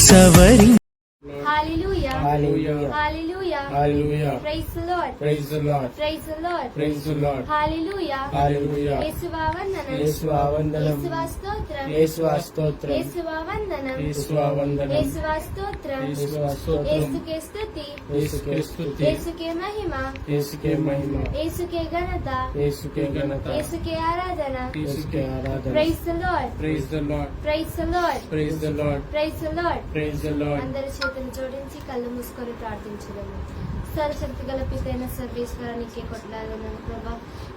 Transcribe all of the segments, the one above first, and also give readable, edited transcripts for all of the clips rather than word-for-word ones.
సవరి Hallelujah. Hallelujah. Hallelujah. Hallelujah. Praise the Lord. Praise the Lord. Praise the Lord. Praise the Lord. Hallelujah. Hallelujah. యేసువా వందనం. యేసువా వందనం. యేసువా స్తోత్రం. యేసువా స్తోత్రం. యేసువా వందనం. యేసువా వందనం. యేసువా స్తోత్రం. యేసువా స్తోత్రం. యేసుకే స్తుతి. యేసుకే స్తుతి. యేసుకే మహిమ. యేసుకే మహిమ. యేసుకే ఘనత. యేసుకే ఘనత. యేసుకే ఆరాధన. యేసుకే ఆరాధన. Praise the Lord. Praise the Lord. Praise the Lord. Praise the Lord. Praise the Lord. Praise the Lord. అందరి చేతులు జోడించి కళ్ళు మూసుకొని ప్రార్థించడము. సర్వశక్తి గల పితైన సర్వేశ్వర నీకే కొట్లాడను ప్రభా,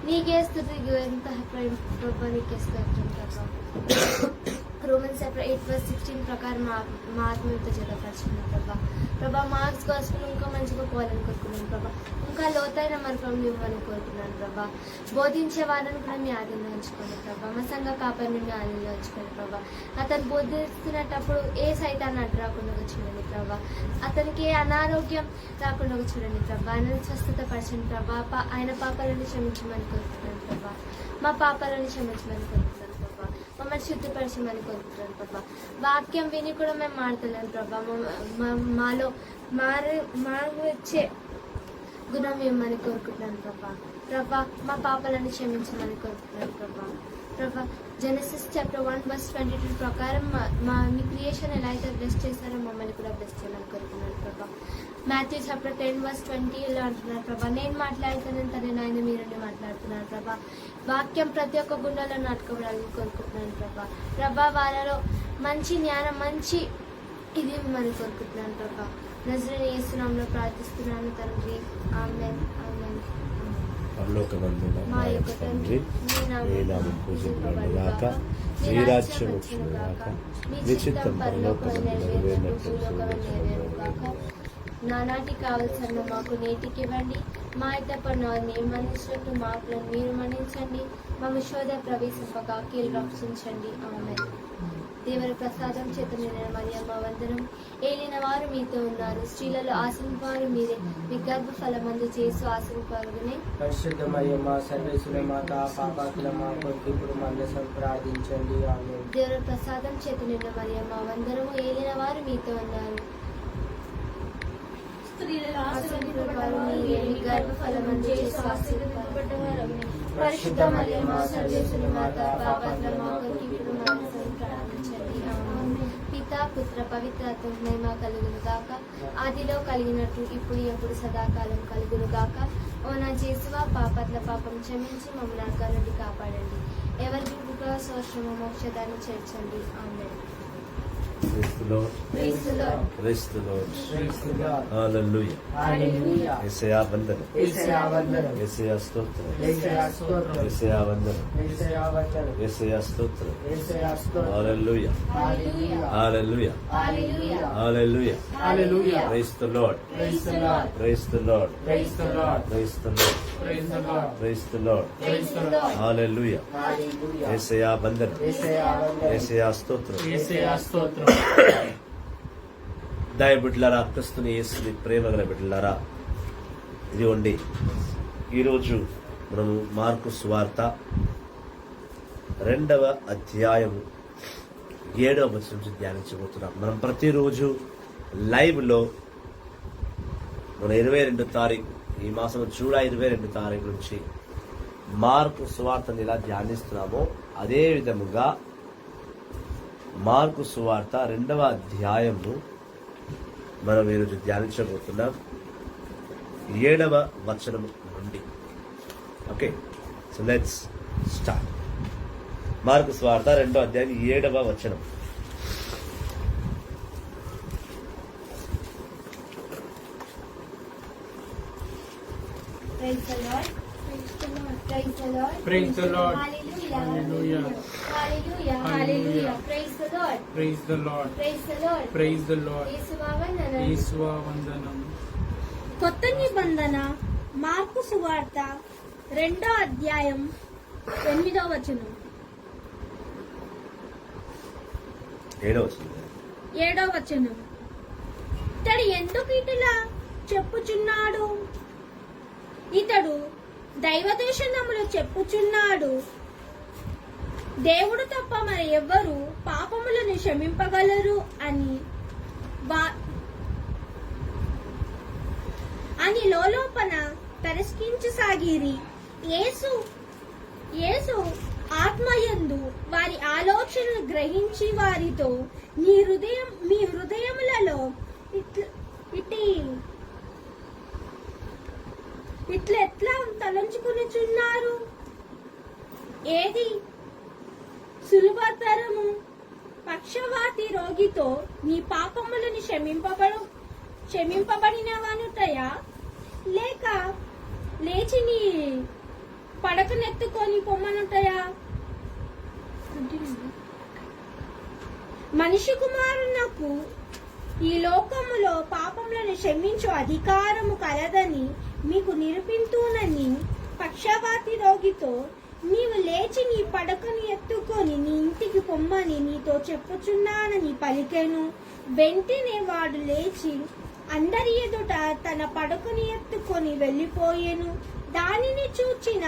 నీకే స్తుతి ఎంత ప్రభా, నీకే స్తోత్రం ప్రభా. రోమన్స్ చాప్టర్ 8:16 ప్రకారం మా ఆత్మీయత జతపరచుకున్నాం ప్రభా. ప్రభా మార్క్స్ గాస్పెల్ ఇంకా మంచిగా పోవాలని కోరుకున్నాను ప్రభా. ఇంకా లోతైన మనపం ఇవ్వని కోరుకున్నాను ప్రభా. బోధించే వాళ్ళని కూడా మీ ఆధీనంలో ఉంచుకోండి ప్రభా. మా సంఘ కాపరిని మీ ఆధీనంలో ఉంచుకోండి ప్రభా. అతను బోధిస్తున్నప్పుడు ఏ సైతాన్ని అడ్డు రాకుండా చూడండి ప్రభా. అతనికి ఏ అనారోగ్యం రాకుండా చూడండి ప్రభా. ఆయన స్వస్థత పరచండి ప్రభా. ఆయన పాపాలను క్షమించమని కోరుతున్నాను ప్రభా. మా పాపాలను క్షమించమని కోరుతున్నాను ప్రభా. మమ్మల్ని శుద్ధిపరచమని కోరుతున్నాను ప్రభా. వాక్యం విని కూడా మేము మారుతున్నాం ప్రభా. మాలో మారు వచ్చే గుణం ఇవ్వమని కోరుకుంటున్నాను ప్రభా. ప్రభా మా పాపాలను క్షమించమని కోరుకుంటున్నాను ప్రభా. ప్రభా జెనసిస్ చాప్టర్ 1:22 ప్రకారం మీ క్రియేషన్ ఎలా అయితే బ్లెస్ చేశారో మమ్మల్ని కూడా బ్లెస్ చేయమని కోరుకున్నాను ప్రభా. మాథ్యూ చాప్టర్ 10:20 అంటున్నారు ప్రభా, నేను మాట్లాడుతున్నాను తన ఆయన మీరుండి మాట్లాడుతున్నాను ప్రభా. వాక్యం ప్రతి ఒక్క గుండెలో నాటుకోవడానికి కోరుకుంటున్నాను ప్రభా. ప్రభా వాళ్ళలో మంచి జ్ఞానం, మంచి ఇది మనం కోరుకుంటున్నాను ప్రభా. నజరేయుని యేసు నామములో ప్రార్థిస్తున్నాను తండ్రి, ఆమేన్. ఆమేన్. పరలోకమందున మా యొక్క తండ్రి, నీ నామం పూజింపబడుగాక, నీ రాజ్యం వచ్చుగాక, నీ చిత్తం పరలోకమందు నెరవేరినట్లు భూలోకమందు. నానాటి కావలసిన మాకు నేటికి ఇవ్వండి, మా అయితే పన్నుని మన్నించినట్టు మా అప్పులను మీరు మన్నించండి, మా శోధ ప్రవేశింపక కీలు రక్షించండి. ఆమేన్. దేవుని ప్రసాదం చేత నిండిన మరియమ్మ వందనం. ఏలిన వారు మీతో ఉన్నారు, స్త్రీలలో ఆశీర్వారు మీరే, మీ గర్భఫలమందు చేసు ఆశీర్వారునే. పరిశుద్ధ మరియమ్మ సర్వేశ్వరి మాత, పాపాత్ముల మా కొరకు ఇప్పుడు మందసం ప్రార్థించండి. ఆమేన్. దేవుని ప్రసాదం చేత నిండిన మరియమ్మ వందనము. ఏలిన వారు మీతో ఉన్నారు, ఆశీర్వారు మీరే, మీ గర్భఫలమందు చేసు ఆశీర్వారునే. పరిశుద్ధ మరియమ్మ సర్వేశ్వరి మాత, పాపాత్ముల మా కొరకు ఇప్పుడు మందసం ప్రార్థించండి. ఆమేన్. పితా పుత్ర పవిత్రత్వ మహిమ కలుగును గాక, ఆదిలో కలిగినట్టు ఇప్పుడు ఎప్పుడు సదాకాలం కలుగును గాక. ఓ నా యేసువా, పాపట్ల పాపం క్షమించి మమ్మల్ని నరకాల నుండి కాపాడండి. ఎవరికి ఉపవాసోశ్రమ మోక్షదాన్ని చేర్చండి. ఆమేన్. Praise the Lord. Praise the Lord. Praise the Lord. Praise the Lord. Hallelujah. Hallelujah. యేసయ్యా వందనం. యేసయ్యా వందనం. యేసయ్యా స్తోత్రం. యేసయ్యా స్తోత్రం. యేసయ్యా వందనం. యేసయ్యా వందనం. యేసయ్యా స్తోత్రం. యేసయ్యా స్తోత్రం. Hallelujah. Hallelujah. Hallelujah. Hallelujah. Hallelujah. Hallelujah. Praise the Lord. Praise the Lord. Praise the Lord. Praise the Lord. Praise the Lord. Praise the Lord. Praise the Lord. Praise the Lord. Hallelujah. Hallelujah. యేసయ్యా వందనం. యేసయ్యా వందనం. యేసయ్యా స్తోత్రం. యేసయ్యా స్తోత్రం. దయ బిడ్డలారా, క్రీస్తుని యేసుని ప్రేమ గల బిడ్డలారా, ఇదిగోండి ఈరోజు మనము మార్కు సువార్త 2వ అధ్యాయము 7వ వచనం నుంచి ధ్యానించబోతున్నాం. మనం ప్రతిరోజు లైవ్లో మన 22 తారీఖు, ఈ మాసం జూలై 22 తారీఖు నుంచి మార్కు సువార్తను ఎలా ధ్యానిస్తున్నామో అదే విధముగా మార్కు సువార్త 2వ అధ్యాయము మనం ఈరోజు ధ్యానించబోతున్నాం 7వ వచనం నుండి. Okay, so let's start. Mark సువార్త 2వ అధ్యాయం 7వ వచనం. Praise the Lord. Praise the Lord. Praise the Lord. Hallelujah. Hallelujah. Hallelujah. Hallelujah. Praise the Lord. Praise the Lord. Praise the Lord. Praise the Lord. యేసువా వందనం. యేసువా వందనం. కొత్త నిబంధన మార్కు సువార్త 2వ అధ్యాయం 8వ వచనం. 7వ వచనం. ఇతడు ఎందుకు ఇటులా చెప్పుచున్నాడు? ఇతడు దైవదూషణములు చెప్పుచున్నాడు. దేవుడు తప్ప మరి ఎవ్వరు పాపములను క్షమింపగలరు అని అని లోపల తరస్కించసాగిరి. యేసు ఆత్మయందు వారి ఆలోచనలు గ్రహించి వారితో, మీ హృదయములలో ఇట్లెట్లా తలంచుకునిచున్నారు? ఏది సులభతరము? పక్షవాతి రోగితో నీ పాపములను క్షమింపబడినవనుటయా, లేక లేచి నీ పడకనెత్తుకొని పొమ్మనుటయా? మనిషి కుమారునకు ఈ లోకములో పాపములను క్షమించు అధికారము కలదని మీకు నిరూపింతునని పక్షవాతి రోగితో, నీవు లేచి నీ పడకను ఎత్తుకొని నీ ఇంటికి పొమ్మని నీతో చెప్పుచున్నానని పలికెను. వెంటనే వాడు లేచి అందరి ఎదుట తన పడకను ఎత్తుకొని వెళ్ళిపోయెను. దానిని చూచిన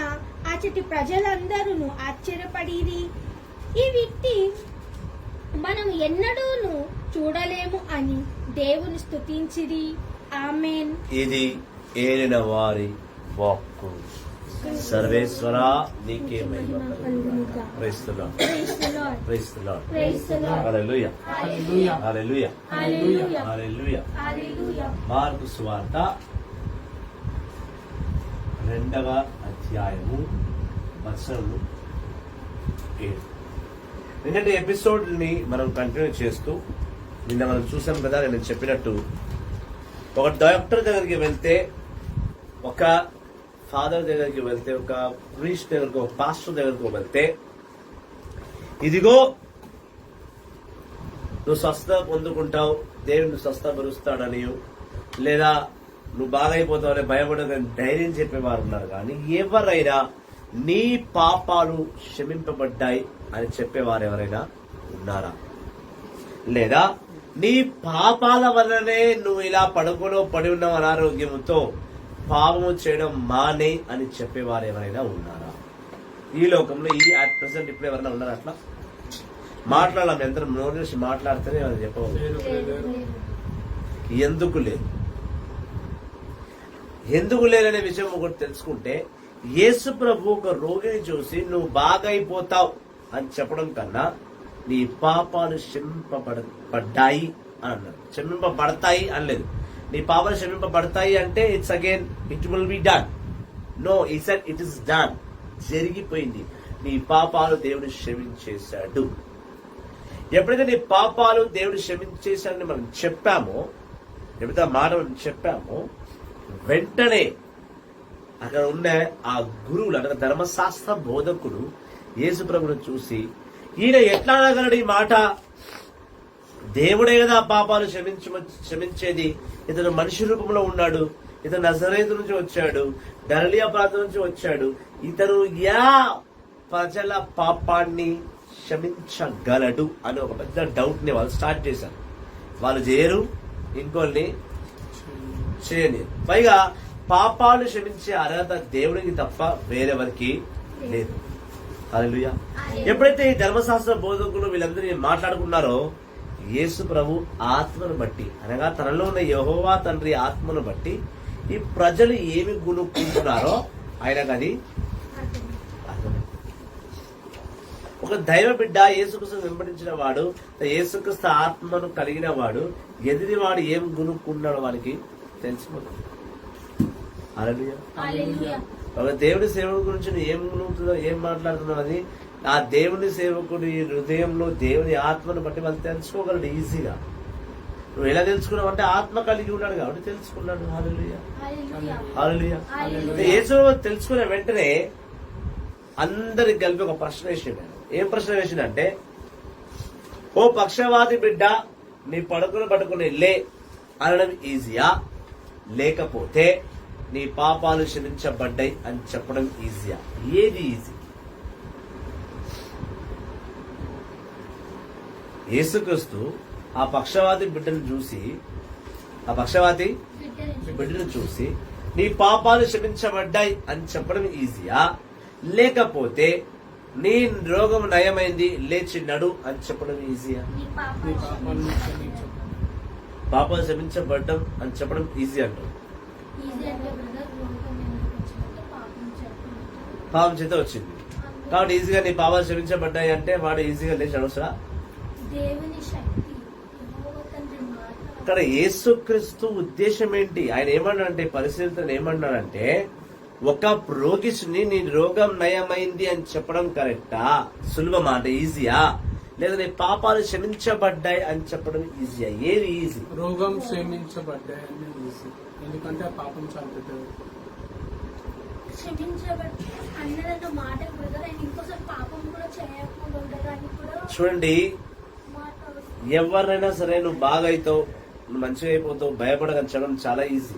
అచటి ప్రజలందరూ ఆశ్చర్యపడిరి. ఈ వ్యక్తి మనం ఎన్నడూను చూడలేము అని దేవుని స్తుతించిరి. ఆమేన్. ఇది ఏలిన వారి వాక్కు. సర్వేశ్వర నీకే మహిమ కలుగుగాక. Praise the Lord. Praise the Lord. Hallelujah. Hallelujah. Hallelujah. Mark సువార్త 2వ అధ్యాయము వచనము 7. నిన్నటి ఎపిసోడ్ ని మనం కంటిన్యూ చేస్తూ, నిన్న మనం చూసాం కదా, నేను చెప్పినట్టు ఒక డాక్టర్ దగ్గరికి వెళ్తే, ఒక ఫాదర్ దగ్గరికి వెళ్తే, ఒక ప్రీస్ట్ దగ్గరికి, ఒక పాస్టర్ దగ్గరికి వెళ్తే, ఇదిగో నువ్వు స్వస్థత పొందుకుంటావు, దేవుడు స్వస్థపరుస్తాడని, లేదా నువ్వు బాగైపోతావు అని భయపడదని ధైర్యం చెప్పేవారు ఉన్నారు. కానీ ఎవరైనా నీ పాపాలు క్షమింపబడ్డాయి అని చెప్పేవారు ఎవరైనా ఉన్నారా? లేదా నీ పాపాల వల్లనే నువ్వు ఇలా పడి ఉన్నావు అనారోగ్యంతో, పాపము చేయడం మానే అని చెప్పేవారు ఎవరైనా ఉన్నారా? ఈ లోకంలో అట్ ప్రెసెంట్ ఇప్పుడు ఎవరైనా ఉన్నారా? అట్లా మాట్లాడాలి, ఎంత నోరు నుంచి మాట్లాడితేనే అని చెప్పవచ్చు. ఎందుకు లేదు? ఎందుకు లేదనే విషయం ఒకటి తెలుసుకుంటే, యేసు ప్రభు ఒక రోగిని చూసి నువ్వు బాగైపోతావు అని చెప్పడం కన్నా, నీ పాపాలు క్షమింపబడ్డాయి అని అన్నారు. క్షమింపబడతాయి అనలేదు. నీ పాపాలు క్షమింపబడతాయి అంటే it's again it will be done. No, he said it is done. జరిగిపోయింది. నీ పాపాలు దేవుడు క్షమించేశాడు. ఎప్పుడైతే నీ పాపాలు దేవుడు క్షమించేశాడని మనం చెప్పామో, ఎప్పుడైతే ఆ మాట మనం చెప్పామో, వెంటనే అక్కడ ఉన్న ఆ గురువులు, అక్కడ ధర్మశాస్త్ర బోధకుడు యేసు ప్రభువును చూసి, ఈయన ఎట్లా అనగలడు ఈ మాట? దేవుడే కదా పాపాలు క్షమించేది. ఇతను మనిషి రూపంలో ఉన్నాడు, ఇతను నజరేతు నుంచి వచ్చాడు, గలిలయ ప్రాంతం నుంచి వచ్చాడు, ఇతను ప్రజల పాపాన్ని క్షమించగలడు అని ఒక పెద్ద డౌట్ ని వాళ్ళు స్టార్ట్ చేశారు. వాళ్ళు చేయరు, ఇంకొన్ని చేయని. పైగా పాపాలు క్షమించే అర్హత దేవుడికి తప్ప వేరెవరికి లేదు. హల్లెలూయా. ఎప్పుడైతే ఈ ధర్మశాస్త్ర బోధకులు వీళ్ళందరూ మాట్లాడుకున్నారో, యేసు ప్రభు ఆత్మను బట్టి, అనగా తనలో ఉన్న యెహోవా తండ్రి ఆత్మను బట్టి ఈ ప్రజలు ఏమి గుణుకుంటున్నారో ఆయనకు అది ఒక దైవ బిడ్డ, యేసుక్రీస్తు వెంబడించిన వాడు, యేసుక్రీస్తు ఆత్మను కలిగిన వాడు, ఎదిరి వాడు ఏం గుణుకున్నాడో వానికి తెలిసిపోతుంది. హల్లెలూయా. ఒక దేవుడి సేవకుడి గురించి నువ్వు ఏం గుణుకుతున్నావు, ఏం మాట్లాడుతున్నావు అని ఆ దేవుని సేవకుడి హృదయంలో దేవుని ఆత్మను బట్టి వాళ్ళు తెలుసుకోగలడు ఈజీగా. నువ్వు ఎలా తెలుసుకున్నావు అంటే ఆత్మ కలిగి ఉన్నాడు కాబట్టి తెలుసుకున్నాడు. హల్లెలూయా. హల్లెలూయా. యేసు తెలుసుకునే వెంటనే అందరికి కలిపి ఒక ప్రశ్న వేసిండు. ఏం ప్రశ్న వేసిండంటే, ఓ పక్షవాది బిడ్డ, నీ పడుకుని పట్టుకుని లే అనడం ఈజీయా, లేకపోతే నీ పాపాలు క్షమించబడ్డాయి అని చెప్పడం ఈజీయా? ఏది ఈజీ? యేసుక్రీస్తు ఆ పక్షవాది బిడ్డను చూసి నీ పాపాలు క్షమించబడ్డాయి అని చెప్పడం ఈజీయా, లేకపోతే నీ రోగం నయమైంది లేచి నడు అని చెప్పడం ఈజీయా? పాపాలు క్షమించబడ్డం అని చెప్పడం ఈజీ అంటారు. ఈజీ అంటే బ్రదర్ లోకం ఎందుకు వచ్చినట్టు పాపం చెప్పండి. పాపం చేత వచ్చింది కాబట్టి ఈజీగా నీ పాపాలు క్షమించబడ్డాయి అంటే వాడు ఈజీగా లేచి అవసరం. దేవుని శక్తి యెహోవా తండ్రి మాట ఇక్కడ యేసుక్రీస్తు ఉద్దేశం ఏంటి? ఆయన ఏమన్నాడంటే, పరిశీలన ఏమన్నాడంటే, ఒక రోగిని నీ రోగం నయమైంది అని చెప్పడం కరెక్టా, సులభమా అంటే ఈజీయా, లేదా నీ పాపాలు క్షమించబడ్డాయి అని చెప్పడం ఈజీయా? ఏది ఈజీ? రోగం క్షమించబడ్డాయని ఈజీ, ఎందుకంటే ఆ పాపం చాలా పెద్దది. క్షమించబట్టి అన్నదన్న మాట బ్రదర్ ఆయన ఇంకోసారి పాపం కూడా చేయకుండా ఉండడానికి కూడా చూడండి, మాట ఎవరినైనా సరే నువ్వు బాగా అవుతావు, నువ్వు మంచిగా అయిపోతావు, భయపడగని చెప్పడం చాలా ఈజీ.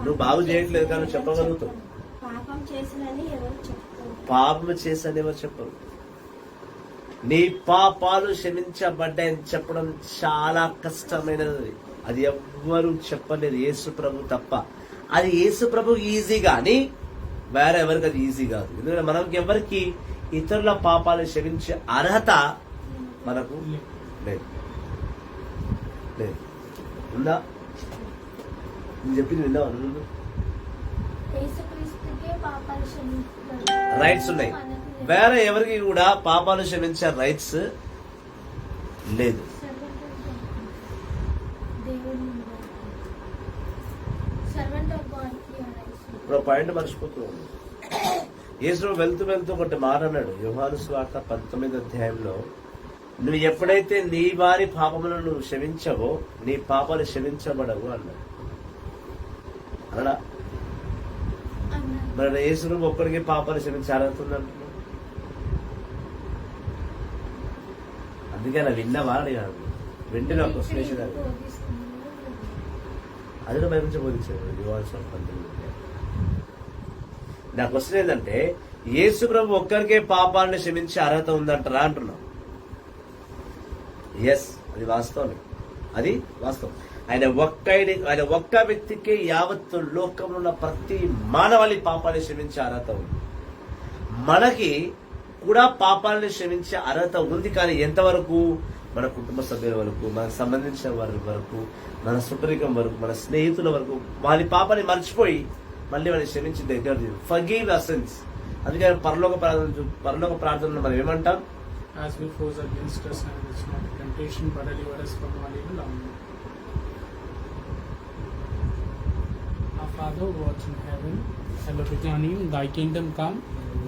నువ్వు బాగు చేయట్లేదు కానీ చెప్పగలుగుతావు. పాపం చేసినని ఎవరు చెప్తారు? పాపం చేసని ఎవరు చెప్పరు. నీ పాపాలు క్షమించబడ్డాయని చెప్పడం చాలా కష్టమైనది. అది ఎవ్వరు చెప్పలేదు, యేసు ప్రభు తప్ప. అది యేసు ప్రభు ఈజీ గాని వేరే ఎవరికి అది ఈజీ కాదు. ఎందుకంటే మనకి ఎవరికి ఇతరుల పాపాలు క్షమించే అర్హత మనకు లేదు. లేదు. ఉందా? నేను చెప్పింది విన్నావా? యేసుక్రీస్తుకే పాపాలు క్షమించారు. రైట్స్ ఉన్నాయి, వేరే ఎవరికి కూడా పాపాలు క్షమించే రైట్స్ లేదు. సర్వెంట్ ఆఫ్ గాడ్ ఇప్పుడు పాయింట్ మర్చిపోతున్నాను. యేసు వెళ్తూ వెళ్తూ ఒకటి మాట అన్నాడు, యోహాను సువార్త 19వ అధ్యాయంలో, నువ్వు ఎప్పుడైతే నీ వారి పాపములను నువ్వు క్షమించవో నీ పాపాలు క్షమించబడవు అన్నాడు. అలా మరి యేసు నువ్వు ఒక్కడికి పాపాలు క్షమించాలంటున్నాడు. అందుకే నా విన్నవా అడిగాను. వెంటనే ఒక క్వశ్చన్ వేసేదాన్ని. అది బయట నుంచి బోధించాడు యోహాను సువార్త 19వ అధ్యాయం. నా క్వశ్చన్ ఏంటంటే, యేసు ప్రభు ఒక్కరికే పాపాలను క్షమించే అర్హత ఉందంటారా అంటున్నాం. ఎస్, అది వాస్తవం. అది వాస్తవం. ఆయన ఒక్క వ్యక్తికి యావత్తు లోకంలో ఉన్న ప్రతి మానవాళి పాపాన్ని క్షమించే అర్హత ఉంది. మనకి కూడా పాపాలను క్షమించే అర్హత ఉంది. కానీ ఎంతవరకు? మన కుటుంబ సభ్యుల వరకు, మనకు సంబంధించిన వారి వరకు, మన సుపరికం వరకు, మన స్నేహితుల వరకు. వాళ్ళ పాపాన్ని మర్చిపోయి మళ్ళీ వాళ్ళని క్షమించి దగ్గర ఫర్గివ్ అసెన్స్. అందుకని పరలోక ప్రార్థనలో మనం ఏమంటాం? As we force against us, and it's not a temptation, but deliver us from all evil. Amen. Our Father who art in heaven, hallowed be thy name. Thy kingdom come.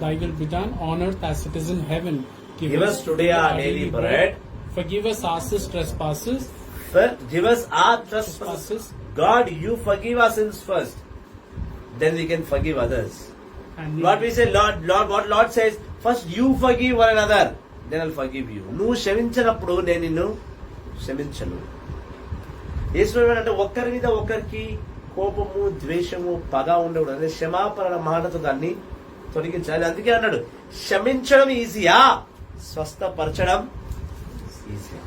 Thy will be done on earth as it is in heaven. Give us today our daily bread. Forgive us our trespasses. Give us our trespasses. God, you forgive our sins first. Then we can forgive others. And What we say, what Lord says, first you forgive one another, then I'll forgive you. నువ్వు క్షమించినప్పుడు నేను నిన్ను క్షమించను. ఈశ్వరుడు అంటే ఒక్కరి మీద ఒకరికి కోపము, ద్వేషము, పగ ఉండకూడదు. అదే క్షమాపణ మాటతో దాన్ని తొలగించాలి. అందుకే అన్నాడు, క్షమించడం ఈజీయా, స్వస్థపరచడం ఈజీయా.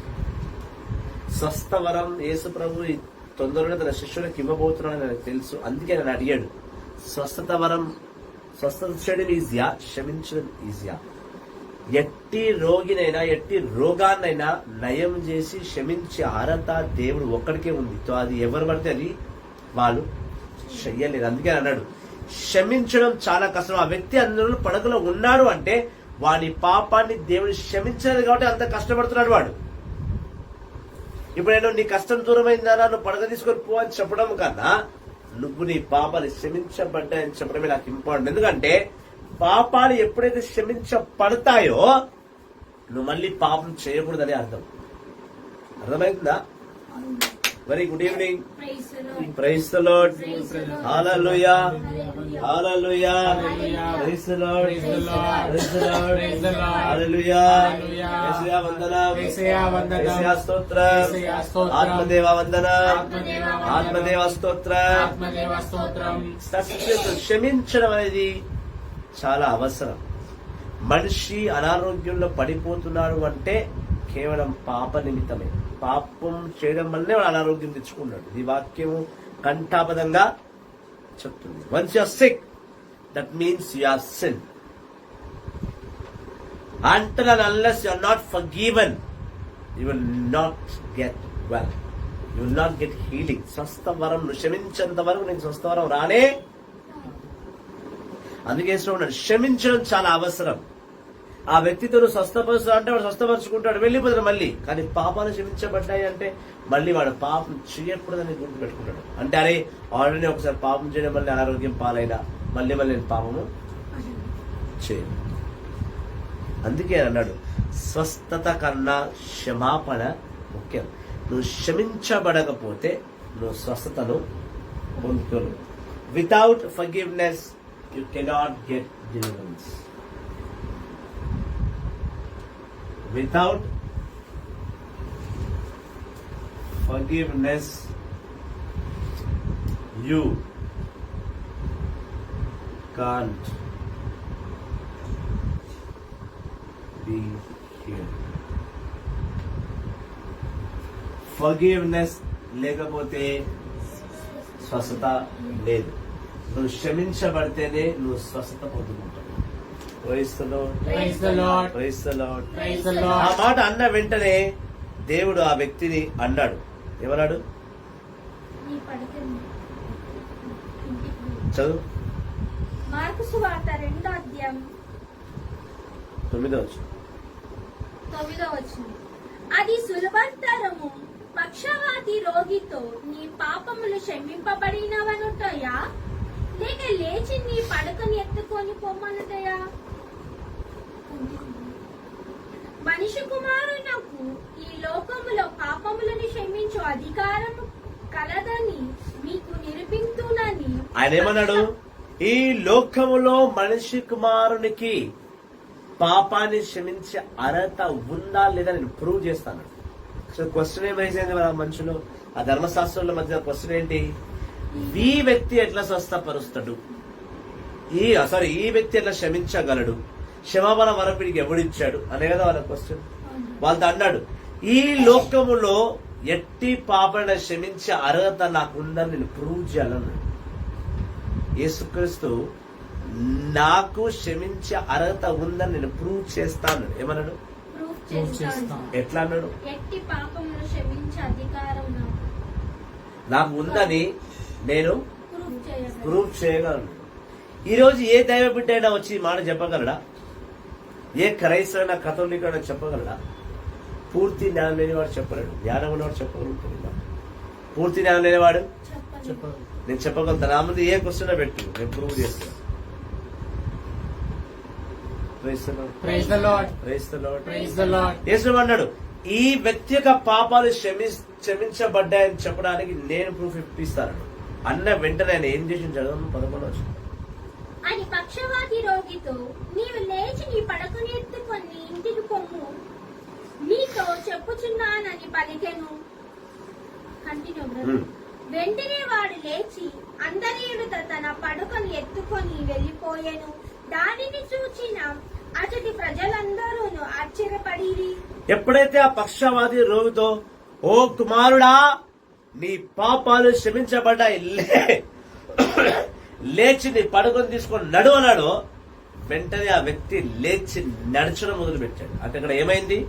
స్వస్థవరం యేసు ప్రభు తొందరలో తన శిష్యులకు ఇవ్వబోతున్నాడని నాకు తెలుసు. అందుకే నేను అడిగాడు, స్వస్థత చేయడం ఈజీయా, క్షమించడం ఈజీయా? ఎట్టి రోగినైనా ఎట్టి రోగాన్నైనా నయం చేసి క్షమించే అర్హత దేవుడు ఒక్కడికే ఉంది. అది ఎవరు పడితే అది వాళ్ళు చెయ్యలేదు. అందుకే అన్నాడు, క్షమించడం చాలా కష్టం. ఆ వ్యక్తి అందరూ పడకలో ఉన్నాడు అంటే వాడి పాపాన్ని దేవుడు క్షమించలేదు కాబట్టి అంత కష్టపడుతున్నాడు వాడు. ఇప్పుడు నేను నీ కష్టం దూరమైందా, నువ్వు పడక తీసుకొని పో అని చెప్పడం కన్నా నువ్వు నీ పాపాలు క్షమించబడ్డాయని చెప్పడమే నాకు ఇంపార్టెంట్. ఎందుకంటే పాపాలు ఎప్పుడైతే క్షమించబడతాయో నువ్వు మళ్ళీ పాపం చేయకూడదని అర్థమైందా? Very good evening. Praise the Lord. Hallelujah, hallelujah, praise the Lord, praise the Lord, hallelujah, యేసయ్య వందనం, యేసయ్య స్తోత్రం, ఆత్మదేవ వందనం, ఆత్మదేవ స్తోత్రం. క్షమించడం అనేది చాలా అవసరం. మనిషి అనారోగ్యంలో పడిపోతున్నాడు అంటే కేవలం పాప నిమిత్తమే. పాపం చేయడం వల్లే వాడు అనారోగ్యం తెచ్చుకున్నాడు. ఈ వాక్యము కంఠాపదంగా చెప్తుంది. Once you are sick, that means you are sin. Until and unless you are not forgiven, you will not get well. You will not get healing. స్వస్థ వరం నువ్వు క్షమించేంత వరకు నీకు స్వస్థ వరం రానే. అందుకే ఉన్నాడు, క్షమించడం చాలా అవసరం. ఆ వ్యక్తితో నువ్వు స్వస్థపరుస్తా అంటే వాడు స్వస్థపరుచుకుంటాడు, వెళ్ళిపోతాడు మళ్ళీ. కానీ పాపాలు క్షమించబడ్డాయి అంటే మళ్ళీ వాడు పాపం చేయకూడదని గుర్తు పెట్టుకుంటాడు. అంటే అరే ఆల్రెడీ ఒకసారి పాపం చేయడం మళ్ళీ అనారోగ్యం పాలైనా మళ్ళీ నేను పాపము చేయను. అందుకే అన్నాడు, స్వస్థత కన్నా క్షమాపణ ముఖ్యం. నువ్వు క్షమించబడకపోతే నువ్వు స్వస్థతను పొందుకోలేవు. Without forgiveness you cannot get deliverance. Without forgiveness you can't be healed. Forgiveness లేకపోతే స్వస్థత లేదు. నువ్వు క్షమించబడితేనే నువ్వు స్వస్థత పొందుకుంటావు. Praise the Lord. Praise the Lord. Praise the Lord. Praise the ఆ Lord. మాట అన్న వెంటనే దేవుడు ఆ వ్యక్తిని అన్నాడు. ఏమన్నాడు? నీ పడకని చదువు. మార్కు సువార్త 2వ అధ్యాయం 9వ వచనం. 9వ వచనం. అది సులభతరము పక్షవాతి రోగితో నీ పాపములు క్షమింపబడినవనుటయా, లేక లేచి నీ పడకని ఎత్తుకొని పొమ్మనుటయా? మనిషి కుమారునకు ఈ లోకములో పాపములను క్షమించు అధికారము కలదని మీకు నిరూపించునని. ఆయన ఏమన్నాడు? ఈ లోకములో మనిషి కుమారునికి పాపాన్ని క్షమించే అర్హత ఉందా లేదా నేను ప్రూవ్ చేస్తాను. సో క్వశ్చన్ ఏం రైజ్ అయింది మన మనుషులు, ఆ ధర్మశాస్త్రంలో మధ్య క్వశ్చన్ ఏంటి? ఈ వ్యక్తి ఎట్లా స్వస్థపరుస్తాడు, ఈ వ్యక్తి ఎట్లా క్షమించగలడు, క్షమాపణ వరం వీడికి ఎవడిచ్చాడు అనే కదా వాళ్ళ క్వశ్చన్. వాళ్ళతో అన్నాడు, ఈ లోకములో ఎట్టి పాపను క్షమించే అర్హత నాకుందని నేను ప్రూవ్ చేయాలన్నాడు. యేసుక్రీస్తు నాకు క్షమించే అర్హత ఉందని నేను ప్రూవ్ చేస్తాను. ఏమన్నాడు? ప్రూఫ్ చేస్తాను. ఎట్లా అన్నాడు? ఎట్టి పాపములు క్షమించే అధికారం నాకు ఉందని నేను ప్రూఫ్ చేయగలను. ప్రూవ్ చేయగలను. ఈరోజు ఏ దైవ బిడ్డ అయినా వచ్చి ఈ మాట చెప్పగలడా? ఏ క్రైస్తవైనా కథోలికైనా చెప్పగలడా? పూర్తి జ్ఞానం లేనివాడు చెప్పలేడు. జ్ఞానం ఉన్నవాడు చెప్పగలుగుతాడు. పూర్తి జ్ఞానం లేనివాడు చెప్పండి. నేను చెప్పగలుగుతాను. నా ముందు ఏ క్వశ్చన్ పెట్టు, నేను ప్రూవ్ చేస్తాను. Praise the Lord. Praise the Lord. Praise the Lord. Praise the Lord. యేసు అన్నాడు, ఈ వ్యక్తి యొక్క పాపాలు క్షమించబడ్డాయని చెప్పడానికి నేను ప్రూఫ్ ఇప్పిస్తాను అన్న వెంటనే ఆయన ఏం చేసి చదవను 11వ వచనం. అని పక్షవాతి రోగితో నీవు లేచి నీ పడకని ఎత్తుకొని ఇంటికి పొమ్ము, నీతో చెప్పుచున్నానని పలికెను. Continue brother. వెంటనే వాడు లేచి అందరి ఎదుట తన పడకను ఎత్తుకొని వెళ్లిపోయాను. దానిని చూచిన అతడి ప్రజలందరూ ఆశ్చర్యపడిరి. ఎప్పుడైతే ఆ పక్షవాది రోగితో, ఓ కుమారుడా నీ పాపాలు క్షమించబడ్డాయి, లేచి నీ పడకను తీసుకొని నడు అన్నాడో, వెంటనే ఆ వ్యక్తి లేచి నడచడం మొదలు పెట్టాడు. అంటే అక్కడ ఏమైంది?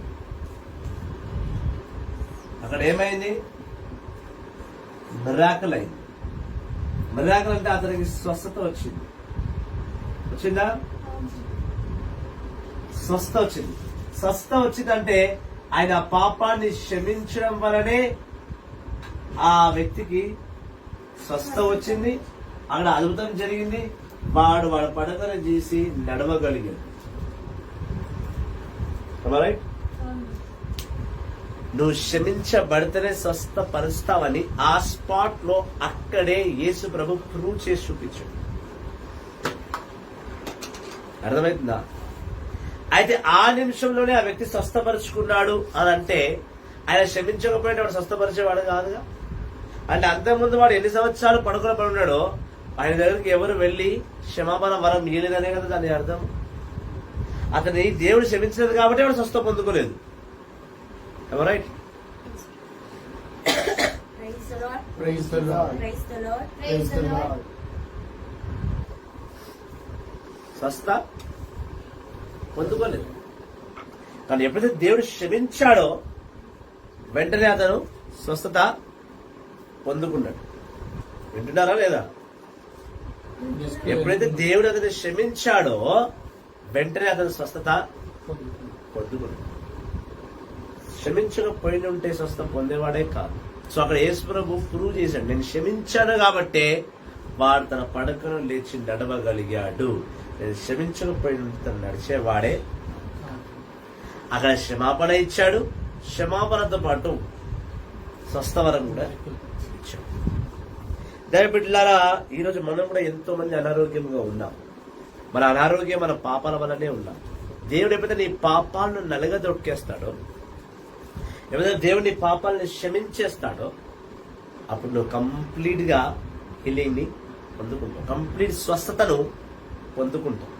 మిరాకిల్ అయింది. మిరాకిల్ అంటే అతనికి స్వస్థత వచ్చింది. వచ్చిందా? స్వస్థ వచ్చింది. స్వస్థ వచ్చిందంటే ఆయన పాపాన్ని క్షమించడం వలనే ఆ వ్యక్తికి స్వస్థ వచ్చింది. అక్కడ అద్భుతం జరిగింది. వాడు పడకను చేసి నడవగలిగాడు. రైట్? నువ్వు క్షమించబడితేనే స్వస్థపరుస్తావని ఆ స్పాట్ లో అక్కడే యేసు ప్రభు ప్రూవ్ చేసి చూపించాడు. అర్థమవుతుందా? అయితే ఆ నిమిషంలోనే ఆ వ్యక్తి స్వస్థపరుచుకున్నాడు అని అంటే ఆయన క్షమించకపోయినా వాడు స్వస్థపరిచేవాడు కాదుగా. అంటే అంతకుముందు వాడు ఎన్ని సంవత్సరాలు పడుకుని పడి ఉన్నాడో ఆయన దగ్గరికి ఎవరు వెళ్లి క్షమాపణ వరం ఇయ్యలేదనే కదా దాని అర్థం. అతని దేవుడు క్షమించలేదు కాబట్టి వాడు స్వస్థ పొందుకోలేదు. Right? Praise the Lord. Praise the Lord. Praise the Lord. Praise the Lord. స్వస్థ పొందుకోలేదు. కానీ ఎప్పుడైతే దేవుడు క్షమించాడో వెంటనే అతను స్వస్థత పొందుకున్నాడు. వింటున్నారా లేదా? ఎప్పుడైతే దేవుడు అతన్ని క్షమించాడో వెంటనే అతని స్వస్థత పొందుకున్నాడు. క్షమించకపోయిన ఉంటే స్వస్థత పొందేవాడే కాదు. సో అక్కడ యేసు ప్రభు ప్రూవ్ చేశాడు, నేను క్షమించాను కాబట్టే వాడు తన పడకను లేచి నడవగలిగాడు. నేను క్షమించకపోయిన ఉంటే తను నడిచేవాడే. అక్కడ క్షమాపణ ఇచ్చాడు, క్షమాపణతో పాటు స్వస్థవరం కూడా ఇచ్చాడు. దయబిడ్డలారా, ఈరోజు మనం కూడా ఎంతో మంది అనారోగ్యంగా ఉన్నాం. మన అనారోగ్యం మన పాపాల వల్లనే ఉన్నాం. దేవుడు ఎప్పుడైతే నీ పాపాలను నలగదొక్కేస్తాడో, ఎప్పుడైతే దేవుడు నీ పాపాలను క్షమించేస్తాడో, అప్పుడు నువ్వు కంప్లీట్ గా హీలింగ్ ని పొందుకుంటావు, కంప్లీట్ స్వస్థతను పొందుకుంటావు.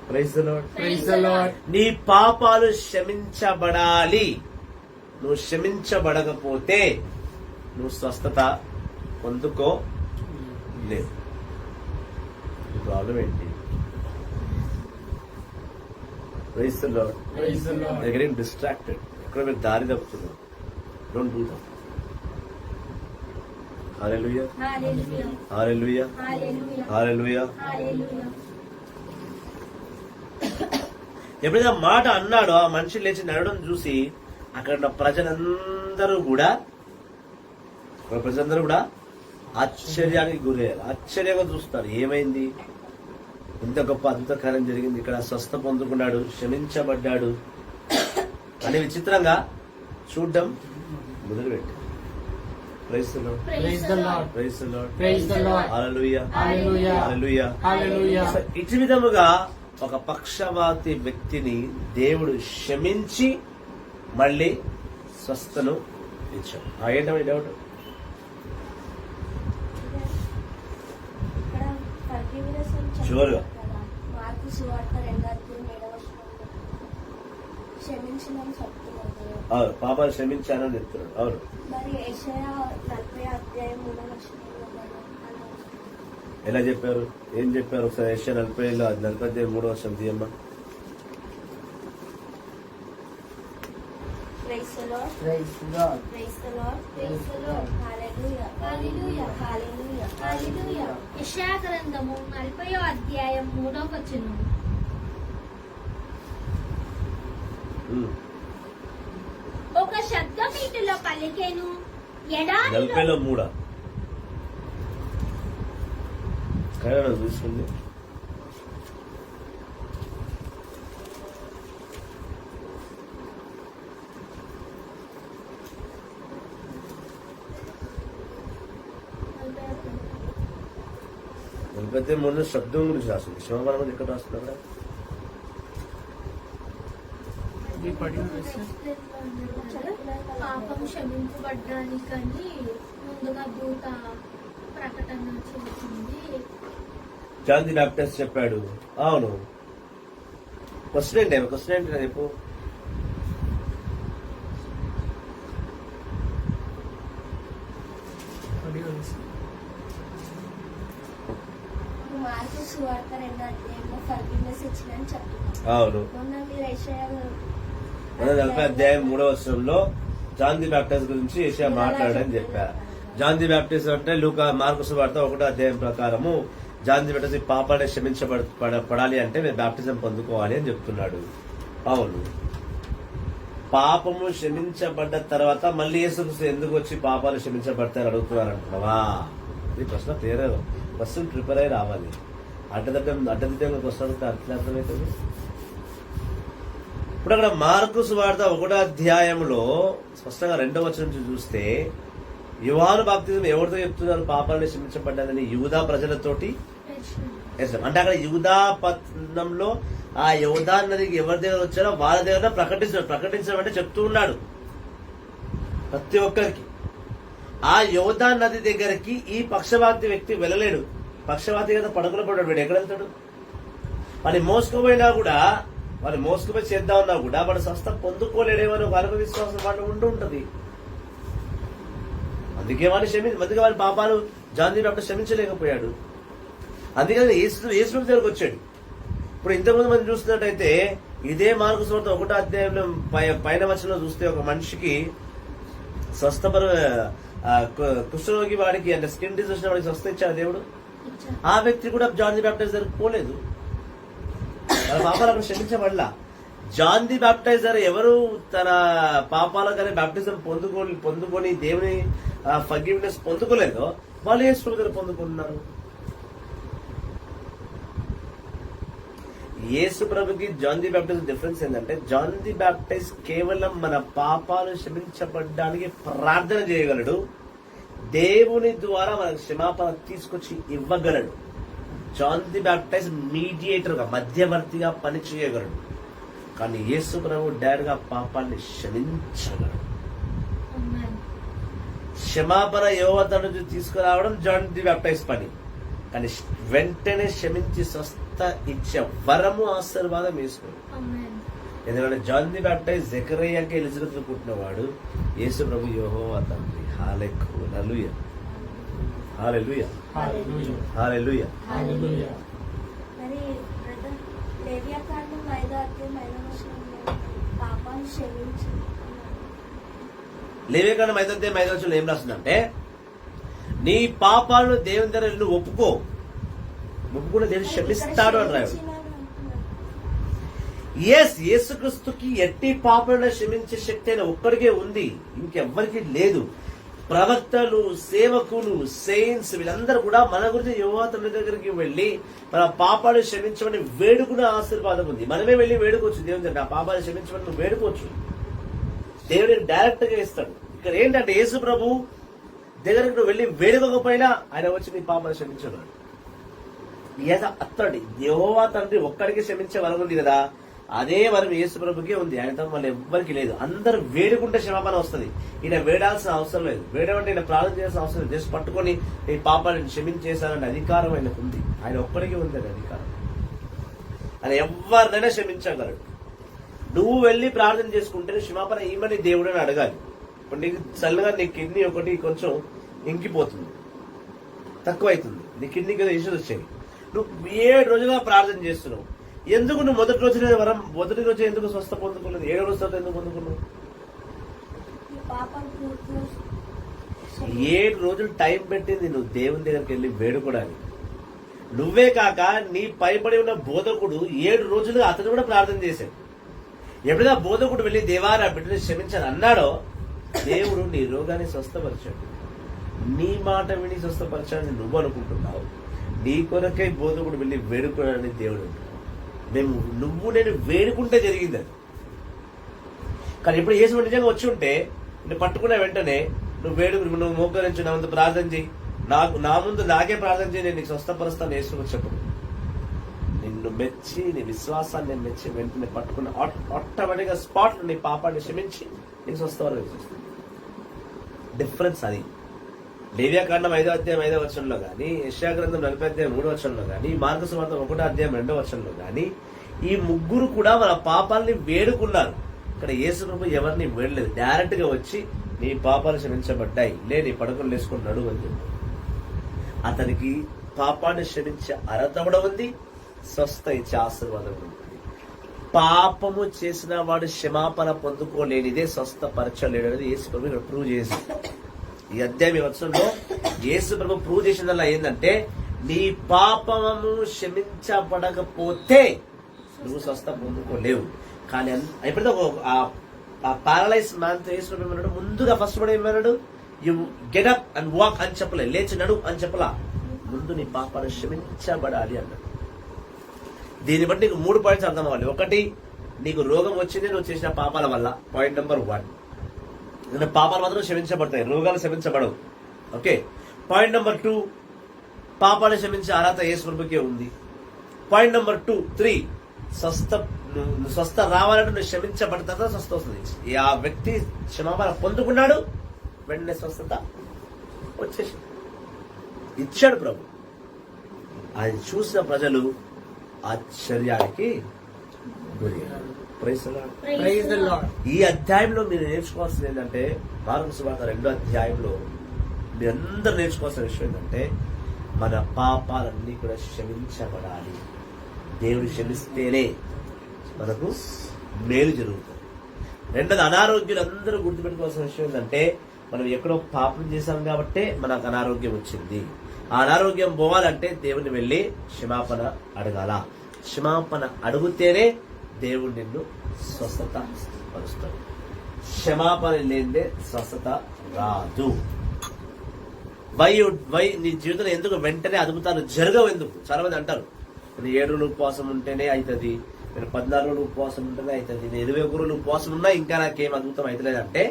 Praise the Lord. Praise the Lord. నీ పాపాలు క్షమించబడాలి. నువ్వు క్షమించబడకపోతే నువ్వు స్వస్థత పొందుకోలేవు. ప్రాబ్లం ఏంటి? Praise the Lord. Praise the Lord. They're getting distracted. ఎక్కడ మీరు దారి తప్పుతున్నారు. Don't do that. Hallelujah. Hallelujah Hallelujah. Hallelujah Hallelujah. హల్లెలూయా. ఎప్పుడైతే ఆ మాట అన్నాడో ఆ మనిషి లేచి నడవడం చూసి అక్కడ ఉన్న ప్రజలందరూ కూడా ఆశ్చర్యానికి గురయ్యారు. ఆశ్చర్యంగా చూస్తారు, ఏమైంది, ఇంత గొప్ప అద్భుత కార్యం జరిగింది, ఇక్కడ స్వస్థ పొందుకున్నాడు, క్షమించబడ్డాడు అని విచిత్రంగా చూడడం మొదలుపెట్టారు. Praise the Lord. Praise the Lord. Praise the Lord. Praise the Lord. Hallelujah. Hallelujah. Hallelujah. Hallelujah. So ఇటు విధముగా ఒక పక్షవాతి వ్యక్తిని దేవుడు క్షమించి మళ్ళీ స్వస్థను ఇచ్చాడు. ఏంటో డౌట్? ఇక్కడ forgiveness అని చెప్పారు Sure. కదా. మార్కు సువార్త 2:7 క్షమించమని చెప్తున్నారు కదా. అవును, పాపాలు క్షమించానని చెప్తున్నాడు. అవును, మరి యెషయా 40:3 ఎలా చెప్పారు, ఏం చెప్పారు? ఒకసారి యెషయా 40:3 తీయమ్మా. Praise the Lord. Praise the Lord. Praise the Lord. Praise the Lord. Hallelujah Hallelujah. Hallelujah Hallelujah. యెషయా గ్రంథము 40:3 ఉమ్. ఒక శబ్దం ఇంటిలో పలికెను, ఎడారిలో 40:3 కరెక్ట్ చూసుకుంది. నలభై మూడు శబ్దం గురించి రాస్తుంది. క్షమాపణ గురించి ఎక్కడ రాస్తుంది? అక్కడ We pardon us. పాపం క్షమించబడ్డానికని ముందుగా దూత ప్రకటన చేసింది. జాన్ ది బ్యాప్టిస్ట్ చెప్పాడు. అవును, క్వశ్చన్ ఏంటి రేపు? What do you listen? Mark సువార్త 2:7 ఫర్గివ్నెస్ ఇచ్చినని చెప్తున్నారు. అవును, మొన్న మీరు యెషయా 40:3 జాన్ ది బ్యాప్టిస్ట్ గురించి యెషయా మాట్లాడని చెప్పారు. జాన్ ది బ్యాప్టిస్ట్ అంటే మార్కు సువార్త 1 ప్రకారము జాన్ ది బ్యాప్టిస్ట్ పాపాన్ని క్షమించబడాలి అంటే మీరు బ్యాప్టిజం పొందుకోవాలి అని చెప్తున్నాడు. అవును, పాపము క్షమించబడ్డ తర్వాత మళ్ళీ యేసుక్రీస్తు ఎందుకు వచ్చి పాపాలు క్షమించబడతారు అడుగుతున్నారు అంటున్నావా? ఈ ప్రశ్న తీరదు. క్వశ్చన్ ప్రిపేర్ అయి రావాలి. అడ్డదిద్దంగా క్వశ్చన్ అడిగితే అట్లా అర్థమవుతుంది. ఇప్పుడు అక్కడ మార్కు సువార్త 1 స్పష్టంగా 2వ వచనం నుంచి చూస్తే యోహాను బాప్తిజం ఎవరితో చెప్తున్నారు పాపాలను క్షమించబడ్డాలని? యూదా ప్రజలతోటి. అంటే అక్కడ యూదా పట్టణంలో ఆ యోదా నదికి ఎవరి దగ్గర వచ్చారో వాళ్ళ దగ్గర ప్రకటించడం అంటే చెప్తూ ఉన్నాడు ప్రతి ఒక్కరికి. ఆ యోదా నది దగ్గరికి ఈ పక్షవాతి వ్యక్తి వెళ్ళలేడు. పక్షవాతి కదా పడకలో పడ్డాడు. వీడు ఎక్కడ వెళ్తాడు? వాడిని మోసుకుపోయినా కూడా, వాడిని మోసుకుపోయి చేద్దామన్నా కూడా వాడు స్వస్థ పొందుకోలేడేమని ఒక అల్ప విశ్వాసం వాడు ఉంటూ. అందుకే వాడి పాపాలు జాన్ ది బ్యాప్టిస్ట్ క్షమించలేకపోయాడు. అందుకని యేసు దగ్గరకు వచ్చాడు. ఇప్పుడు ఇంతకుముందు మనం చూస్తున్నట్టయితే ఇదే మార్కు సువార్త 1 పైన వచనంలో చూస్తే ఒక మనిషికి కుష్ఠరోగి వాడికి అంటే స్కిన్ డిసీజ్ వచ్చిన వాడికి స్వస్థ ఇచ్చాడు దేవుడు. ఇచ్చారు. ఆ వ్యక్తి కూడా జాన్ ది బ్యాప్టైజర్ పోలేదు, తన పాపాలు అక్కడ క్షమించబడలా. జాన్ ది బ్యాప్టైజర్ ఎవరు తన పాపాల కానీ బ్యాప్టిజం పొందుకొని దేవుని ఫర్గివ్నెస్ పొందుకోలేదో వాళ్ళు యేసు ప్రభు దగ్గర పొందుకుంటున్నారు. యేసు ప్రభుకి జాన్ ది బ్యాప్టైజ్ డిఫరెన్స్ ఏంటంటే, జాన్ ది బ్యాప్టైజ్ కేవలం మన పాపాలు క్షమించబడడానికి ప్రార్థన చేయగలడు, దేవుని ద్వారా మనకు క్షమాపణ తీసుకొచ్చి ఇవ్వగలడు. జాన్ ది బ్యాప్టైజ్ మీడియేటర్ గా, మధ్యవర్తిగా పని చేయగలడు. కానీ యేసు ప్రభు డైరెక్ట్ గా పాపాన్ని క్షమించగలడు. ఆమేన్. క్షమాపణ యోవత నుంచి తీసుకురావడం జాన్ ది బ్యాప్టైజ్ పని, కానీ వెంటనే క్షమించి స్వస్థ ఇచ్చే వరము ఆశీర్వాదం వేసుకోడు. ఆమేన్. ఎందుకంటే జాన్ ది బ్యాప్టైజ్ జకరియకి ఎలిజబెత్ పుట్టినవాడు, యేసు ప్రభు యెహోవా తండ్రి. హల్లెలూయా, హల్లెలూయా, Hallelujah. హల్లెలూయా. Hallelujah. మరి బ్రదర్ లేవియాకాండం 5వ అధ్యాయం 5వ వచనంలో పాపాలు క్షమించు అన్నాడు. లేవియాకాండం 5వ అధ్యాయం 5వ వచనంలో ఏం రాస్తుందంటే, నీ పాపాలను దేవుని దగ్గర నువ్వు ఒప్పుకుంటే దేవుడు క్షమిస్తాడు అని రాయడు. యేసుక్రీస్తుకి ఎట్టి పాపాలను క్షమించే శక్తి అయిన ఒక్కడికే ఉంది, ఇంకెవ్వరికి లేదు. ప్రవక్తలు, సేవకులు, సెయింట్స్ వీళ్ళందరూ కూడా మన గురించి యెహోవా తండ్రి దగ్గరికి వెళ్లి మన పాపాలు క్షమించమని వేడుకునే ఆశీర్వాదం ఉంది. మనమే వెళ్లి వేడుకోవచ్చు దేవుని దగ్గర, నా పాపాలు క్షమించమని నువ్వు వేడుకోవచ్చు, దేవుడిని డైరెక్ట్ గా ఇస్తాడు. ఇక్కడ ఏంటంటే యేసు ప్రభు దగ్గరకు నువ్వు వెళ్ళి వేడుకోకపోయినా ఆయన వచ్చి నీ పాపాలు క్షమించగలడు. అత్తడి యెహోవా తండ్రి ఒక్కడికి క్షమించే వరం ఉంది కదా, అదే వరం యేసు ప్రభుకే ఉంది, ఆయనతో మళ్ళీ ఎవ్వరికి లేదు. అందరు వేడుకుంటే క్షమాపణ వస్తుంది. ఈయన వేడాల్సిన అవసరం లేదు, వేడమంటే ఈయన ప్రార్థన చేయాల్సిన అవసరం లేదు. జస్ట్ పట్టుకొని నీ పాపాలను క్షమించేశాననే అధికారం ఆయనకు ఉంది, ఆయన ఒక్కడికే ఉంది అది అధికారం. ఆయన ఎవరినైనా క్షమించగలడు. నువ్వు వెళ్ళి ప్రార్థన చేసుకుంటే క్షమాపణ ఏమని దేవుడు అని అడగాలి. ఇప్పుడు నీకు చల్లగా నీ కిడ్నీ ఒకటి కొంచెం ఇంకిపోతుంది, తక్కువైతుంది, నీ కిడ్నీకి ఏదో ఇష్యూస్ వచ్చాయి, నువ్వు 7 రోజులుగా ప్రార్థన చేస్తున్నావు, ఎందుకు నువ్వు మొదటి రోజు ఎందుకు స్వస్థ పొందుకోలేదు? 7వ రోజు తర్వాత ఎందుకు పొందుకున్నావు? ఈ పాపాలు పూర్తిగా 7 రోజులు టైం పెట్టింది నువ్వు దేవుని దగ్గరికి వెళ్ళి వేడుకోవడానికి. నువ్వే కాక నీ పైబడి ఉన్న బోధకుడు 7 రోజులుగా అతను కూడా ప్రార్థన చేశాడు. ఎప్పుడైనా బోధకుడు వెళ్ళి దేవారా బిడ్డని క్షమించాను అన్నాడో, దేవుడు నీ రోగాన్ని స్వస్థపరిచాడు. నీ మాట విని స్వస్థపరచాలని నువ్వు అనుకుంటున్నావు, నీ కొరకై బోధకుడు వెళ్ళి వేడుకోవాలని దేవుడు అంటున్నాడు. నేను వేడుకుంటే జరిగింది అది. కానీ ఇప్పుడు యేసు నిజంగా వచ్చి ఉంటే నేను పట్టుకున్న వెంటనే నువ్వు మోకరించి నా ముందు ప్రార్థన చేయి, నా ముందు నాకే ప్రార్థన చేయి, నేను నీకు స్వస్థపరుస్తాను యేసు వచ్చేప్పుడు. నిన్ను మెచ్చి నీ విశ్వాసాన్ని మెచ్చి వెంటనే పట్టుకున్న ఆటోమేటిక్ గా స్పాట్ నీ పాపాన్ని క్షమించి నీకు స్వస్థవరం చేస్తుంది. డిఫరెన్స్ అది. లేవియాకాండం 5వ అధ్యాయం 5వ వచనంలో గానీ, యెషయా గ్రంథం 40వ అధ్యాయం 3వ వచనంలో గానీ, మార్కు సువార్త 1వ అధ్యాయం 2వ వచనంలో గానీ, ఈ ముగ్గురు కూడా మన పాపాలని వేడుకున్నారు. ఇక్కడ యేసు ప్రభు ఎవరిని వేడలేదు, డైరెక్ట్ గా వచ్చి నీ పాపాలు క్షమించబడ్డాయి, నీ పడకలు వేసుకున్నాడు అని చెప్పి అతనికి పాపాన్ని క్షమించే అర్హత కూడా ఉంది, స్వస్థ ఇచ్చే ఆశీర్వాదం ఉంది. పాపము చేసిన వాడు క్షమాపణ పొందుకోలేనిదే స్వస్థపరచలేడు అనేది యేసు ప్రభు ఇక్కడ ప్రూవ్ చేసి, ఈ అధ్యాయం వచనంలో యేసు ప్రభు ప్రూవ్ చేసిందల్లా ఏంటంటే, నీ పాపము క్షమించబడకపోతే నువ్వు స్వస్థ పొందుకోలేవు. కానీ ఎప్పుడైతే ఆ పారలైజ్ మ్యాన్ తో యేసు ప్రభు ఏమన్నాడు, ముందుగా ఫస్ట్ కూడా ఏమన్నాడు, you get up and walk అని చెప్పలే, లేచి నడు అని చెప్పలా, ముందు నీ పాపాలు క్షమించబడాలి అన్నాడు. దీన్ని బట్టి నీకు 3 పాయింట్స్ అర్థం అవ్వాలి. ఒకటి, నీకు రోగం వచ్చింది నువ్వు చేసిన పాపాల వల్ల, పాయింట్ నెంబర్ 1. పాపాలు మాత్రం క్షమించబడతాయి, రోగాలు క్షమించబడవు. ఓకే. పాయింట్ నెంబర్ 2, పాపాలు క్షమించే అర్హత యేసు ప్రభుకే ఉంది. పాయింట్ నెంబర్ 2, 3, స్వస్థ రావాలంటే నువ్వు క్షమించబడతా స్వస్థ వస్తుంది. ఆ వ్యక్తి క్షమాపణ పొందుకున్నాడు, వెంటనే స్వస్థత వచ్చేసి ఇచ్చాడు ప్రభు. అది చూసిన ప్రజలు ఆశ్చర్యానికి గురయ్యారు. Praise the Lord. Praise the Lord. ఈ అధ్యాయంలో మీరు నేర్చుకోవాల్సింది ఏంటంటే, మార్కు సువార్త 2వ అధ్యాయంలో మీరందరూ నేర్చుకోవాల్సిన విషయం ఏంటంటే, మన పాపాలన్నీ కూడా క్షమించబడాలి. దేవుడు క్షమిస్తేనే మనకు మేలు జరుగుతుంది. రెండోది, అనారోగ్యులందరూ గుర్తుపెట్టుకోవాల్సిన విషయం ఏంటంటే, మనం ఎక్కడో పాపం చేశాం కాబట్టే మనకు అనారోగ్యం వచ్చింది. ఆ అనారోగ్యం పోవాలంటే దేవుని వెళ్ళి క్షమాపణ అడగాల. క్షమాపణ అడిగితేనే దేవుడు నిన్ను స్వస్థత పరుస్తాడు. క్షమాపణ లేదే స్వస్థత రాదు. వై నీ జీవితంలో ఎందుకు వెంటనే అద్భుతాలు జరగవు? ఎందుకు? చాలా మంది అంటారు, నేను 7 రోజులు ఉపవాసం ఉంటేనే అవుతుంది, నేను 14 రోజులు ఉపవాసం ఉంటేనే అవుతుంది, నేను 21 రోజులు ఉపవాసం ఉన్నా ఇంకా నాకేం అద్భుతం అవుతలేదు అంటే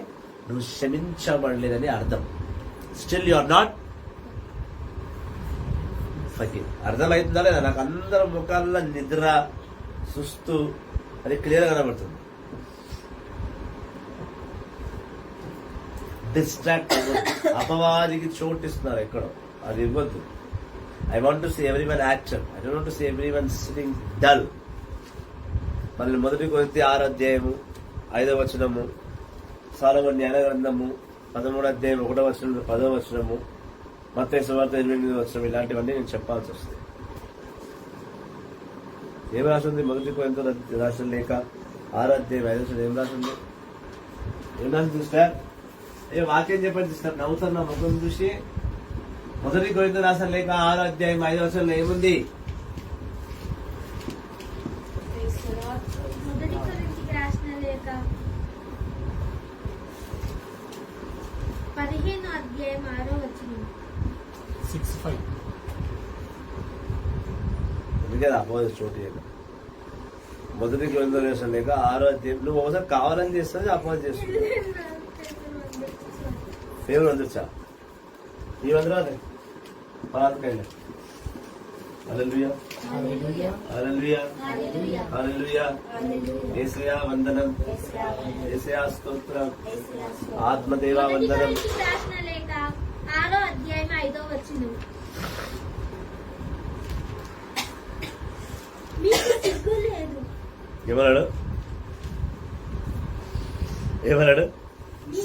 నువ్వు క్షమించబడలేదని అర్థం. Still you are not forgive. అర్థమవుతుందా లేదా? నాకు అందరం ముఖాల్లో నిద్ర, సుస్తు అది క్లియర్ కనబడుతుంది. డిస్ట్రాక్ట్ అవ్వద్దు. అపవాదికి చోటిస్తున్నారు ఎక్కడో, అది ఇవ్వద్దు. I want to see every one action. I don't want to see every one sitting dull. మళ్ళీ 1 కొరింథీ 6 అధ్యాయము 5వ వచనము, సొలొమోను జ్ఞాన గ్రంథము 13వ అధ్యాయం 1వ వచనం 10వ వచనము, మత్తయి సువార్త 28వ వచనం, ఇలాంటివన్నీ నేను చెప్పాల్సి వస్తుంది. ఏం రాసింది? 1 కొరింథీ రాసిన లేక 6వ అధ్యాయం 5వ వచనం ఏం రాసింది? ఏం రాసింది సిస్టర్? వాక్యం చెప్పండి సిస్టర్. నవ్వుతారు నా ముఖం చూసి. 1 కొరింథీ రాసిన లేక 6వ అధ్యాయం 5వ వచనంలో ఏముంది? మొదటి కొరింథీకి రాసిన లేఖ 15వ అధ్యాయం 6వ వచనం. 6:5. అందుకే అపోజిట్ చోటు చేయదు. 1 కొరింథీ రాసిన లేక 6వ అధ్యాయం. నువ్వు ఒకసారి కావాలని చేస్తుంది, అపోజిట్ చేస్తుంది. ఫేవర్ వందొచ్చా? ఈ 100 రాదే పరాతకైనా. హల్లెలూయా, Hallelujah. హల్లెలూయా, హల్లెలూయా. యేసయ్యా వందనం, యేసయ్యా స్తోత్రం, ఆత్మదేవా మొదటి వందనం. కొరింథీకి రాసిన లేఖ 6వ అధ్యాయం 5వ వచనం. మీకు సిగ్గు లేదు. ఏమన్నాడు? ఏమన్నాడు?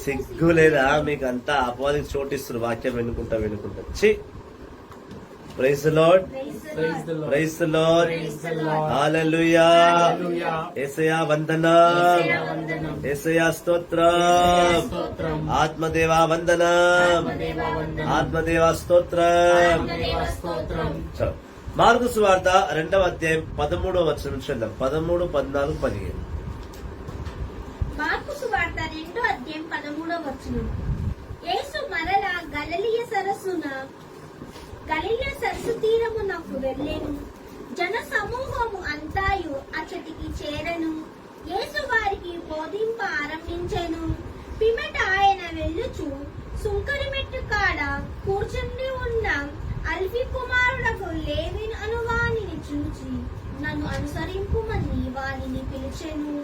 సిగ్గు లేదా? మీకు అంతా అపవాదికి చోటిస్తున్నారు వాక్యం వినుకుంటా. ఛీ! Praise the Lord, Praise the Lord. Praise the Lord, Praise the Lord. Hallelujah. Hallelujah. యేసయ్యా వందనం, వందనం. యేసయ్యా స్తోత్రం, స్తోత్రం. ఆత్మదేవా వందనం, వందనం. ఆత్మదేవా స్తోత్రం. స్తోత్రం. చలో. మార్కు సువార్త 2వ అధ్యాయం 13వ వచనం చూద్దాం. 13, 14, 15. మార్కు సువార్త 2వ అధ్యాయం 13వ వచనం. యేసు మరలా గలిలయ సరస్సు తీరమునకు వెళ్ళెను. జన సమూహము అంతాయు అచ్చటికి చేరెను. యేసు వారికి బోధింప ఆరంభించెను. పిమ్మట ఆయన వెళ్ళుచు సుంకరి మెట్టు కాడ కూర్చుండి ఉన్న అల్ఫీ కుమారుడకు లేవి అను వానిని చూచి నన్ను అనుసరింపుమని వానిని పిలిచెను.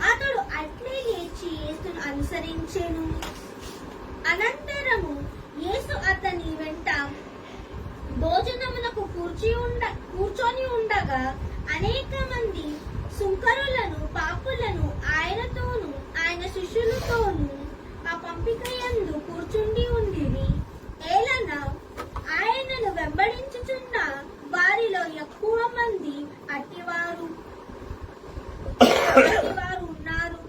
అతడు అట్లే లేచి యేసును అనుసరించెను. అనంతరము యేసు అతని వెంట భోజనమునకు కూర్చొని ఉండగా అనేక మంది సుంకరులను పాపులను ఆయనతోను ఆయన శిష్యులతోను ఆ పంపిక యందు కూర్చుండి ఉండిరి. ఏలన ఆయనను వెంబడించుచున్న వారిలో ఎక్కువ మంది అట్టివారు ఉన్నారు.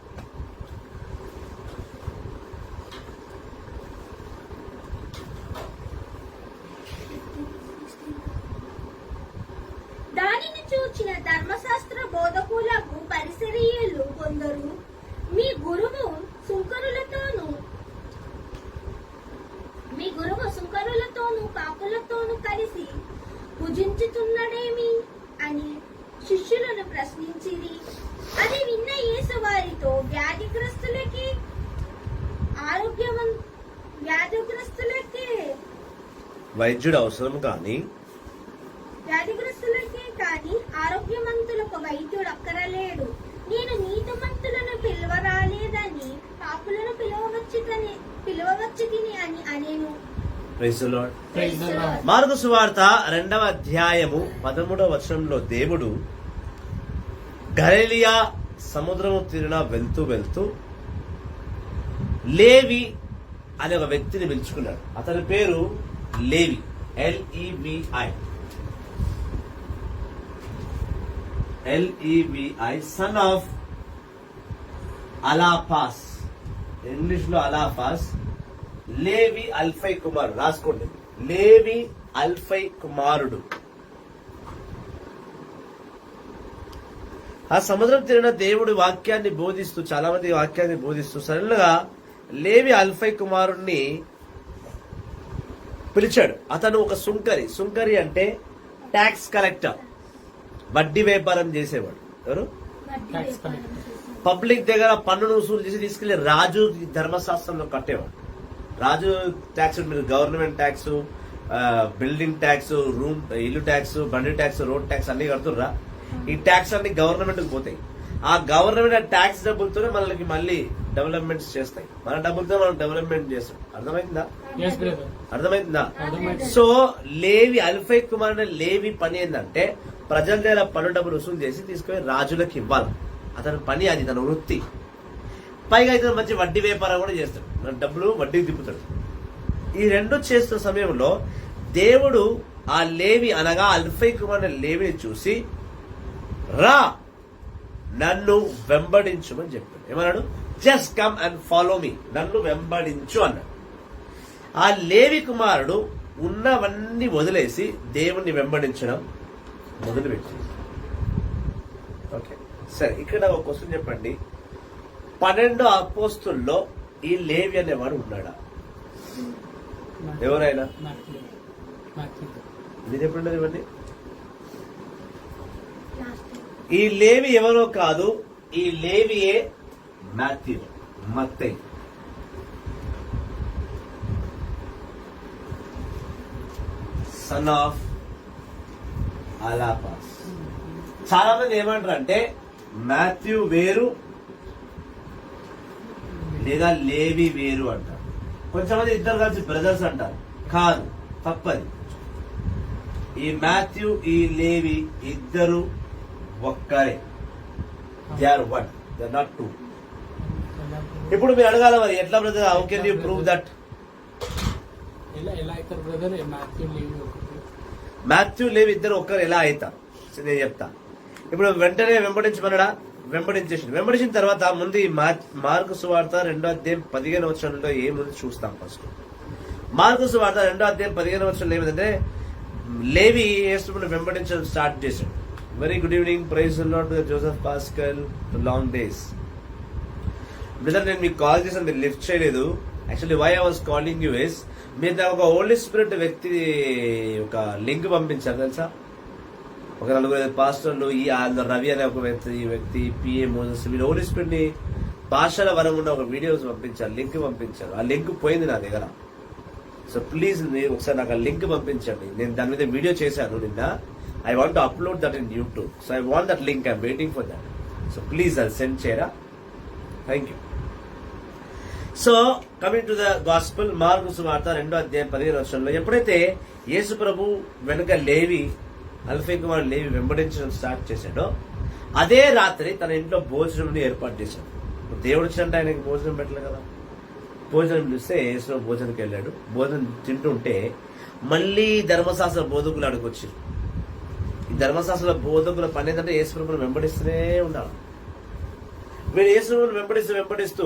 దానిని చూచిన ధర్మశాస్త్ర బోధకులకు పరిసరీయులు కొందరు, మీ గురువు సుంకరులతోనూ పాపులతోనూ కలిసి భుజించుతున్నడేమి అని శిష్యులను ప్రశ్నించిరి. అది విన్న యేసు వారితో వ్యాధిగ్రస్తులకే వైద్యుడు అవసరం కానీ ఆరోగ్యవంతులకు వైద్యుడు అక్కరలేడు. నేను నీతిమంతులను పిలువరాలేదని పాపులను పిలువవచ్చు అని అనేను. Praise the Lord. Praise the Lord. Mark సువార్త 2వ అధ్యాయము 13వ వచనంలో దేవుడు గలిలయ సముద్రము తీరున వెళ్తూ లేవి అనే ఒక వ్యక్తిని పిలుచుకున్నాడు. అతని పేరు లేవి, LEVI, సన్ ఆఫ్ అలాఫాస్. ఇంగ్లీష్ లో అలాఫాస్, లేవి అల్ఫై కుమారుడు. రాసుకోండి, లేవి అల్ఫై కుమారుడు. ఆ సముద్రం తీరిన దేవుడి వాక్యాన్ని బోధిస్తూ, చాలా మంది వాక్యాన్ని బోధిస్తూ సడన్ గా లేవి అల్ఫై కుమారుడిని పిలిచాడు. అతను ఒక సుంకరి అంటే ట్యాక్స్ కలెక్టర్, వడ్డీ వ్యాపారం చేసేవాడు. ఎవరు? Tax collector. పబ్లిక్ దగ్గర పన్నును వసూలు చేసి తీసుకెళ్లి రాజు ధర్మశాస్త్రంలో కట్టేవాడు. రాజు ట్యాక్స్ మీరు government tax, building tax, room ఇల్లు ట్యాక్స్, బండి ట్యాక్స్, రోడ్ ట్యాక్స్ అన్ని కడుతుర్రా. ఈ ట్యాక్స్ అన్ని గవర్నమెంట్ కు పోతాయి. ఆ గవర్నమెంట్ ట్యాక్స్ డబ్బులతోనే మనకి మళ్ళీ డెవలప్మెంట్స్ చేస్తాయి. మన డబ్బులతో మనం డెవలప్మెంట్ చేస్తాం. అర్థమైందా? Yes, brother. అర్థమైందా? అర్థమైంది. సో లేవి అల్ఫై కుమార్ లేవి పని ఏంటంటే ప్రజల దగ్గర పన్ను డబ్బులు వసూలు చేసి తీసుకుని రాజులకు ఇవ్వాలి. అతని పని అది, తన వృత్తి. పైగా ఇతను మంచి వడ్డీ వ్యాపారం కూడా చేస్తాడు, మన డబ్బులు వడ్డీకి తిప్పుతాడు. ఈ రెండు చేస్తున్న సమయంలో దేవుడు ఆ లేవి అనగా అల్ఫై కుమార్ లేవిని చూసి రా నన్ను వెంబడించుమని చెప్పాడు. ఏమన్నాడు? Just come and follow me, నన్ను వెంబడించు అన్నాడు. ఆ లేవి కుమారుడు ఉన్నవన్నీ వదిలేసి దేవుణ్ణి వెంబడించడం మొదలుపెట్టింది. ఓకే, సరే. ఇక్కడ ఒక క్వశ్చన్ చెప్పండి. 12 అపోస్తుల్లో ఈ లేవి అనేవాడు ఉన్నాడా? ఎవరైనా Matthew. మీరు చెప్పండి ఇవన్నీ. ఈ లేవి ఎవరో కాదు, ఈ లేవియే మాథ్యూ, మత్తయి. Son of Alphaeus. చాలా మంది ఏమంటారు అంటే మాథ్యూ వేరు లేదా లేవి వేరు అంటారు. కొంతమంది ఇద్దరు కలిసి బ్రదర్స్ అంటారు. కాదు, తప్పది. ఈ మాథ్యూ, ఈ లేవి ఇద్దరు ఒక్కరే. They are one, they are not two. ఇప్పుడు మీరు అడగాల, మరి ఎట్లా brother, how can you prove that? ఎలా అవుతారు బ్రదర్? మాథ్యూ లేవి ఒకటి. మాథ్యూ లేవి ఇద్దరు ఒక్కరు ఎలా అవుతారు నేను చెప్తా. ఇప్పుడు వెంటనే వెంబడించమన్నాడా? వెంబడించిన తర్వాత ముందు ఈ మార్కు సువార్త 2వ అధ్యాయం 15వ వచనంలో ఏముంది చూస్తాం. ఫస్ట్ మార్కు సువార్త 2వ అధ్యాయం 15వ వచనంలో ఏమిటంటే లేవి యేసుని వెంబడించడం స్టార్ట్ చేశాడు. Very good evening, praise the Lord, Joseph Pascal, long days. Brother నేను మీకు కాల్ చేశాను, మీరు లిఫ్ట్ చేయలేదు. Actually why I was calling you is, మీరు నాకు ఒక హోలీ స్పిరిట్ వ్యక్తి ఒక లింక్ పంపించారు తెలుసా. ఒక 4 పాస్టర్లు, ఈ రవి అనే ఒక వ్యక్తి, పిఏ మోసెస్, వీళ్ళు హోలీ స్పిరిట్ ని భాషల వరం ఉన్న ఒక వీడియోస్ పంపించారు, లింక్ పంపించారు. ఆ లింక్ పోయింది నా దగ్గర. సో ప్లీజ్ మీరు ఒకసారి నాకు ఆ లింక్ పంపించండి. నేను దాని మీద వీడియో చేశాను నిన్న. I want to upload that in YouTube. So I want that link, I'm waiting for that. So please అది సెండ్ చేయరా. Thank you. So coming to the gospel, mark సువార్త 2వ అధ్యాయం 15వ వచనంలో ఎప్పుడైతే యేసు ప్రభు వెనుక లేవి అల్ఫై కుమార్ లేవి వెంబడించడం స్టార్ట్ చేశాడో అదే రాత్రి తన ఇంట్లో భోజనం ఏర్పాటు చేశాడు. దేవుడు వచ్చినట్టు ఆయనకి భోజనం పెట్టలేదు కదా. భోజనం చూస్తే యేసు భోజనంకి వెళ్ళాడు. భోజనం తింటుంటే మళ్ళీ ధర్మశాస్త్ర బోధకులు అడుగొచ్చారు. ఈ ధర్మశాస్త్ర బోధకుల పని ఏంటంటే యేసు ప్రభువును వెంబడిస్తూనే ఉండాలి. వీడు యేసుప్రభుని వెంబడిస్తూ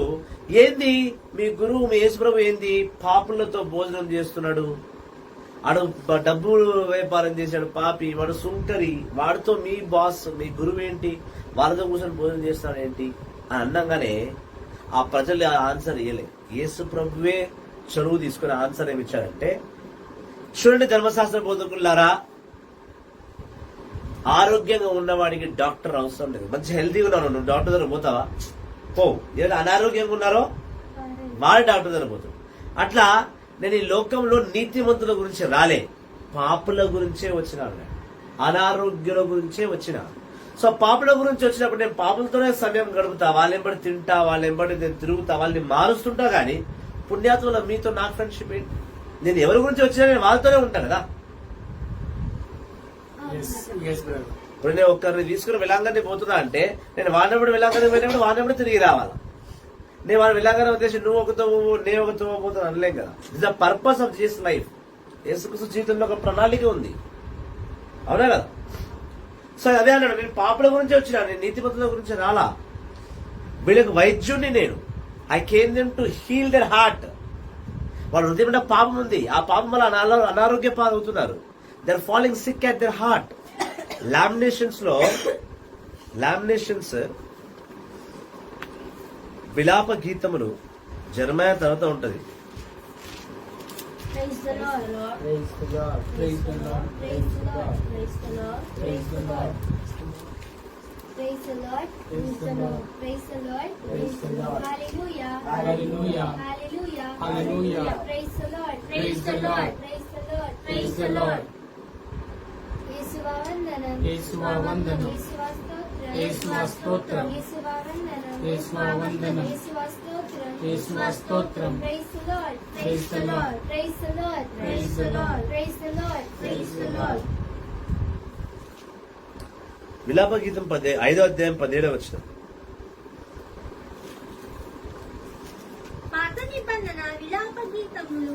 ఏంది మీ గురువు, మీ యేసుప్రభు ఏంది పాపులతో భోజనం చేస్తున్నాడు, ఆడు డబ్బు వ్యాపారం చేశాడు, పాపి, వాడు సుంకరి, వాడితో మీ బాస్, మీ గురువు ఏంటి వాళ్ళతో కూర్చొని భోజనం చేస్తాడు ఏంటి అని అన్నగానే ఆ ప్రజలు ఆన్సర్ ఇయ్యలేదు. యేసుప్రభువే చదువు తీసుకుని ఆన్సర్ ఏమి ఇచ్చాడంటే, చూడండి ధర్మశాస్త్ర బోధకులారా, ఆరోగ్యంగా ఉన్నవాడికి డాక్టర్ అవసరం లేదు. మంచి హెల్తీగా ఉన్నావు, నువ్వు డాక్టర్ దగ్గర పోతావా? పో. ఏదైనా అనారోగ్యంగా ఉన్నారో వాడు డాక్టర్ దగ్గర పోతాడు. అట్లా నేను ఈ లోకంలో నీతిమంతుల గురించి రాలే, పాపుల గురించే వచ్చినాడు, అనారోగ్యుల గురించే వచ్చిన. సో పాపుల గురించి వచ్చినప్పుడు నేను పాపులతోనే సమయం గడుపుతా, వాళ్ళెంబడి తింటా, వాళ్ళెంబడి నేను తిరుగుతా, వాళ్ళని మారుస్తుంటా. కానీ పుణ్యాత్ముల మీతో నాకు ఫ్రెండ్షిప్ ఏంటి? నేను ఎవరి గురించి వచ్చినా నేను వాళ్ళతోనే ఉంటాను కదా. ఇప్పుడు నేను ఒక్కరిని తీసుకుని వెళ్ళంగానే పోతున్నా అంటే నేను వాడినప్పుడు వెళ్ళంగానే పోయినప్పుడు వాడినప్పుడు తిరిగి రావాలా. నేను వాడు వెళ్ళంగానే ఉద్దేశం నువ్వు ఒకతో నేను ఒకతో పోతాను అనలేం కదా. It's the purpose of Jesus life. యేసుక్రీస్తు జీవితంలో ఒక ప్రణాళిక ఉంది, అవునా కదా. సో అదే అన్నాడు, నేను పాపుల గురించి వచ్చినా, నేను నీతిమంతుల గురించి రాలా. వీళ్ళకి వైద్యుడిని నేను. I came them to heal their heart. వాళ్ళ హృదయంలో పాపం ఉంది. ఆ పాపం వల్ల అనారోగ్య పాలవుతున్నారు. They are following sick at their heart. Lamentations విలాప గీతములు జర్మయా తర్వాత ఉంటది. Praise the Lord. Praise the Lord. Praise the Lord. Praise the Lord. Praise the Lord. Praise the Lord. Praise the Lord. Praise the Lord. Praise the Lord. Praise the Lord. Hallelujah. Hallelujah. Hallelujah. Hallelujah. Praise the Lord. Praise the Lord. Praise the Lord. Praise the Lord. యేసువా వందనం. యేసువా వందనం. యేసువా స్తోత్రం. యేసువా స్తోత్రం. యేసువా వందనం. యేసువా వందనం. యేసువా స్తోత్రం. యేసువా స్తోత్రం. Praise the Lord. Praise the Lord. Praise the Lord. Praise the Lord. Praise the Lord. Praise the Lord. విలాప గీతం 5వ అధ్యాయం 17వ వచనం. పాత నిబంధన విలాప గీతములు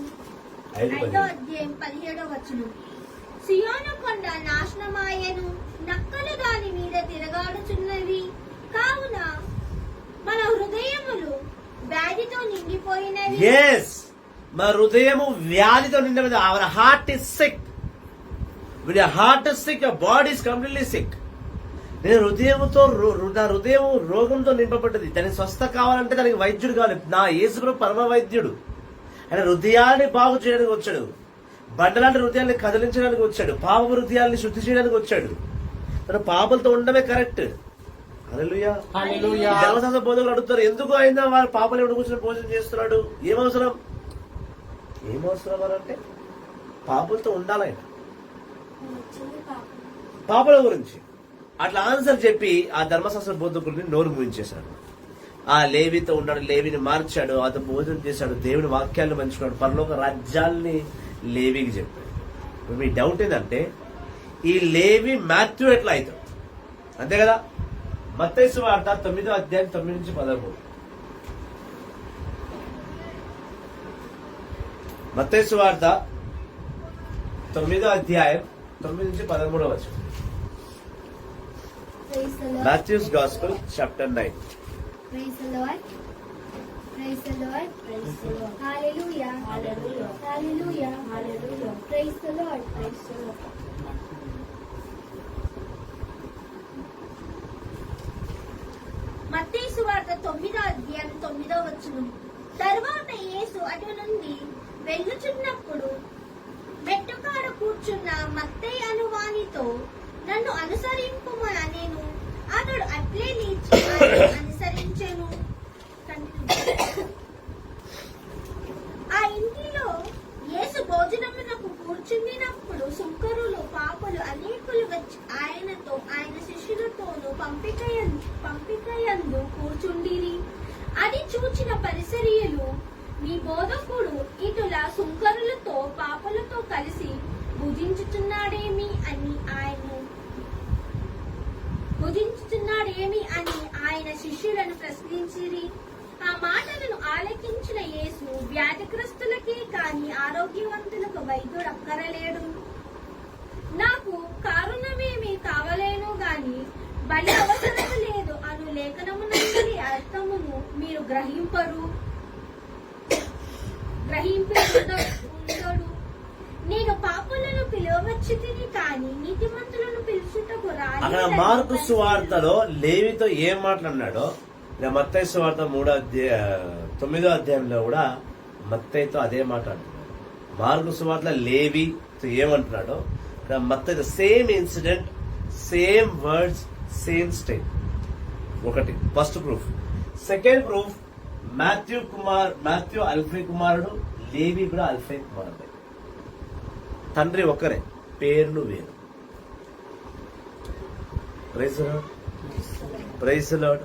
5వ అధ్యాయం 17వ వచనం. సియోను కొండ నాశనమాయను, నక్కలు దాని మీద తిరగాడుచున్నవి. కావున మన హృదయములు వ్యాధితో నిండిపోయినవి. ఎస్, మా హృదయము వ్యాధితో నిండినది. Our heart is sick. When your heart is sick, your body is completely sick. నేను నా హృదయం రోగంతో నింపబడ్డది. దానికి స్వస్థ కావాలంటే దానికి వైద్యుడు కావాలి. నా యేసుప్రభు పరమ వైద్యుడు. ఆయన హృదయాన్ని బాగు చేయడానికి వచ్చాడు. బండలాంటి హృదయాన్ని కదిలించడానికి వచ్చాడు. పాప హృదయాన్ని శుద్ధి చేయడానికి వచ్చాడు. తన పాపలతో ఉండడమే కరెక్ట్. హల్లెలూయా. హల్లెలూయా. ధర్మశాస్త్ర బోధకులు అడుగుతారు, ఎందుకు అయినా వారు పాపలు ఎవడు కూర్చొని భోజనం చేస్తున్నాడు? ఏమవసరం అంటే పాపలతో ఉండాలి ఆయన. పాపల గురించి అట్లా ఆన్సర్ చెప్పి ఆ ధర్మశాస్త్ర బోధకుడిని నోరు మూయించేశాడు. ఆ లేవితో ఉన్నాడు, లేవిని మార్చాడు, అతను భోజనం చేశాడు, దేవుని వాక్యాలను పంచుకున్నాడు, పరలోక రాజ్యాల్ని లేవికి చెప్పాడు. మీ డౌట్ ఏంటంటే ఈ లేవి మాథ్యూ ఎట్లా అవుతాడు? అంతే కదా. మత్తయి సువార్త 9వ అధ్యాయం 9 నుంచి 13. మత్తయి సువార్త 9వ అధ్యాయం 9 నుంచి 13 వచనం. Praise the Lord. Matthew's Gospel, chapter 9. Praise the Lord. Praise the Lord. Praise the Lord. Hallelujah. Hallelujah. Hallelujah. Hallelujah. Praise the Lord. Praise the Lord. మత్తయి సువార్త 9వ అధ్యాయం 9వ వచనం. తరువాత యేసు అటు నుండి వెళ్ళుచున్నప్పుడు మెట్టుకాడ కూర్చున్న మత్తయి అను వానితో, నన్ను అనుసరింపుమని నేను. అతడు అట్లే లేచి ఆయనను అనుసరించెను. ఆ ఇంటిలో యేసు భోజనమునకు కూర్చుండినప్పుడు సుంకరులు, పాపులు అనేకులు వచ్చి ఆయనతో ఆయన శిష్యులతోనూ పంపికయందు కూర్చుండిరి. అది చూచిన పరిసరీయులు, మీ బోధకుడు ఇటుల సుంకరులతో పాపులతో కలిసి భుజించుచున్నాడేమి అని ఆయన శిష్యులను ప్రశ్నించిరి. ఆ మాటలను ఆలకించిన యేసు, వ్యాధిగ్రస్తులకే కాని ఆరోగ్యవంతులకు వైద్యుడు అక్కరలేడు. నాకు కారుణమేమి కావలేను గాని బలి అవసరము లేదు అను లేఖనమునందరి అర్థమును మీరు గ్రహింపరు. నేను పాపులను పిలువవచ్చుతిని కాని నీతిమంతులను పిలుచుటకు అక్కడ రాలేదు. మార్కు సువార్తలో లేవితో ఏం మాట్లాడినాడో మత్తయి సువార్త 9వ అధ్యాయంలో కూడా మత్తయితో అదే మాట్లాడుతున్నాడు. మార్కు సువార్తలో లేవితో ఏమంటున్నాడో ఇక్కడ మత్తయి same incident, same words, same style. ఒకటి first proof. Second proof, Matthew అల్ఫై కుమారుడు, లేవి కూడా అల్ఫై కుమారుడు. తండ్రి ఒక్కరే, పేర్లు వేరు. Praise the Lord. Praise the Lord.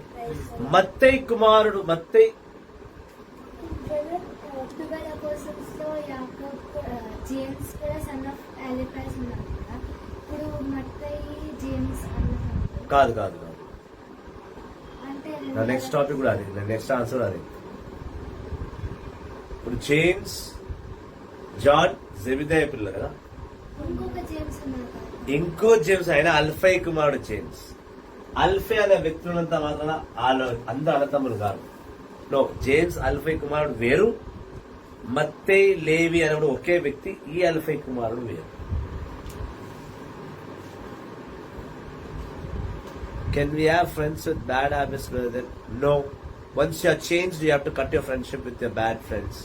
మత్తయి కుమారుడు మత్తయి. Brother, 12 apostles లో యాకోబ్, జేమ్స్ కూడా సన్ ఆఫ్ అల్ఫాస్ ఉన్నారు కదా. ఇప్పుడు మత్తయి, జేమ్స్ అన్నమాట. కాదు అంటే నా నెక్స్ట్ టాపిక్ కూడా అది, నా నెక్స్ట్ ఆన్సర్ అది. ఇప్పుడు జేమ్స్, జాన్ జెబెదయి పిల్లలు కదా. ఇంకొక జేమ్స్ ఉన్నారు కదా. ఇంకో జేమ్స్, ఆయన అల్ఫై కుమారుడు జేమ్స్. అల్ఫై అనే వ్యక్తులంతా మాత్రం అందరూ అన్నతమ్ములు కాదు. నో, జేమ్స్ అల్ఫై కుమారుడు వేరు, మత్తయి లేవి అనేప్పుడు ఒకే వ్యక్తి, ఈ అల్ఫై కుమారుడు వేరు. Can we have friends with bad habits, brother? No. Once you are changed, you have to cut your friendship with your bad friends.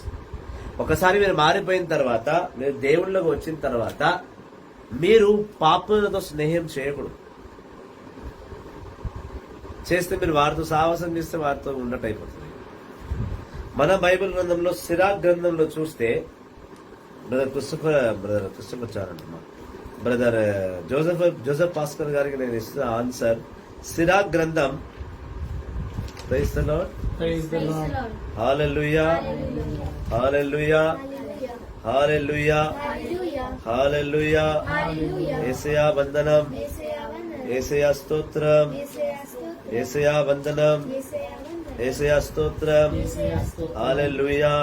ఒకసారి మీరు మారిపోయిన తర్వాత, మీరు దేవుళ్ళకి వచ్చిన తర్వాత, మీరు పాపులతో స్నేహం చేయకూడదు. చేస్తే మీరు వారితో సాహసం చేస్తే వారితో ఉన్నట్టు అయిపోతుంది. మన బైబిల్ గ్రంథంలో సిరాక్ గ్రంథంలో చూస్తే బ్రదర్ క్రిస్టఫర్ చారంటమ్మా, బ్రదర్ జోసెఫ్ పాస్కర్ గారికి నేను ఇస్తున్న ఆన్సర్, సిరాక్ గ్రంథం. Praise the Lord, Praise the Lord. Hallelujah, hallelujah, hallelujah, hallelujah. యేసయ్యా వందనం, యేసయ్యా స్తోత్రం, యేసయ్యా వందనం, యేసయ్యా స్తోత్రం. హల్లెలూయా,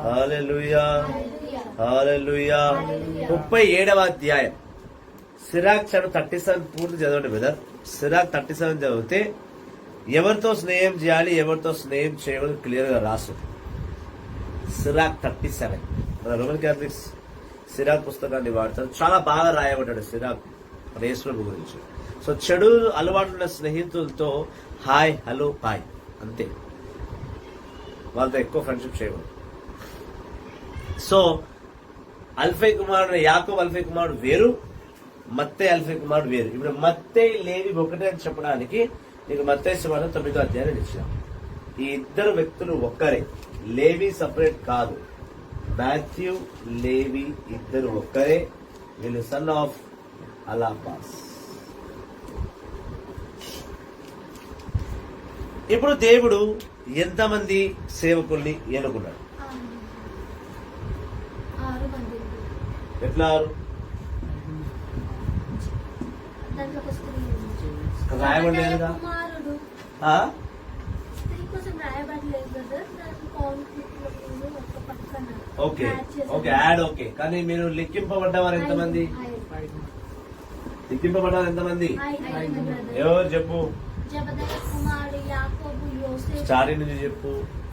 హల్లెలూయా, హల్లెలూయా. 37వ అధ్యాయం సిరాక్ 37 పూర్తి చదవండి బ్రదర్. సిరాక్ 37 చదివితే ఎవరితో స్నేహం చేయాలి, ఎవరితో స్నేహం చేయకూడదు క్లియర్ గా రాసు. సిరాక్ 37 మన రోమన్ క్యాథలిక్స్ సిరాక్ పుస్తకాన్ని వాడతారు. చాలా బాగా రాయబడ్డాడు సిరాక్ యేసు గురించి. సో చెడు అలవాటున్న స్నేహితులతో హాయ్ హలో బాయ్ అంతే, వాళ్ళతో ఎక్కువ ఫ్రెండ్షిప్ చేయకూడదు. సో అల్ఫై కుమారుడు యాకోబు అల్ఫై కుమారుడు వేరు, మత్తయి అల్ఫై కుమారుడు వేరు. ఇప్పుడు మత్తయి లేవి ఒకటే అని చెప్పడానికి నీకు మత్తయి సువార్త 9వ అధ్యాయం ఇచ్చాం. ఈ ఇద్దరు వ్యక్తులు ఒక్కరే, లేవి సపరేట్ కాదు. మాథ్యూ లేవి ఇద్దరు ఒక్కరే, వీళ్ళు సన్ ఆఫ్ అలాపాస్. ఇప్పుడు దేవుడు ఎంతమంది సేవకుల్ని ఎన్నుకున్నాడు? 6 మంది. ఎట్లా? దాంట్లో ఒక స్త్రీ ఉంది. రాయబడలేదుగా. కుమారుడు ఆ? స్త్రీ కోసం రాయబడలేదు బ్రదర్. దానికి కాన్ఫ్లిక్ట్ ఒక పక్కన ఓకే యాడ్ చేశారు. Okay add okay. కానీ మీరు లెక్కింపబడ్డవారు ఎంతమంది? లెక్కింపబడ్డారు ఎంతమంది? 5 మంది బ్రదర్. ఎవరు చెప్పు? జబదయి కుమారుడు యాకోబు, యోసేపు, స్టార్టింగ్ నుంచి చెప్పు.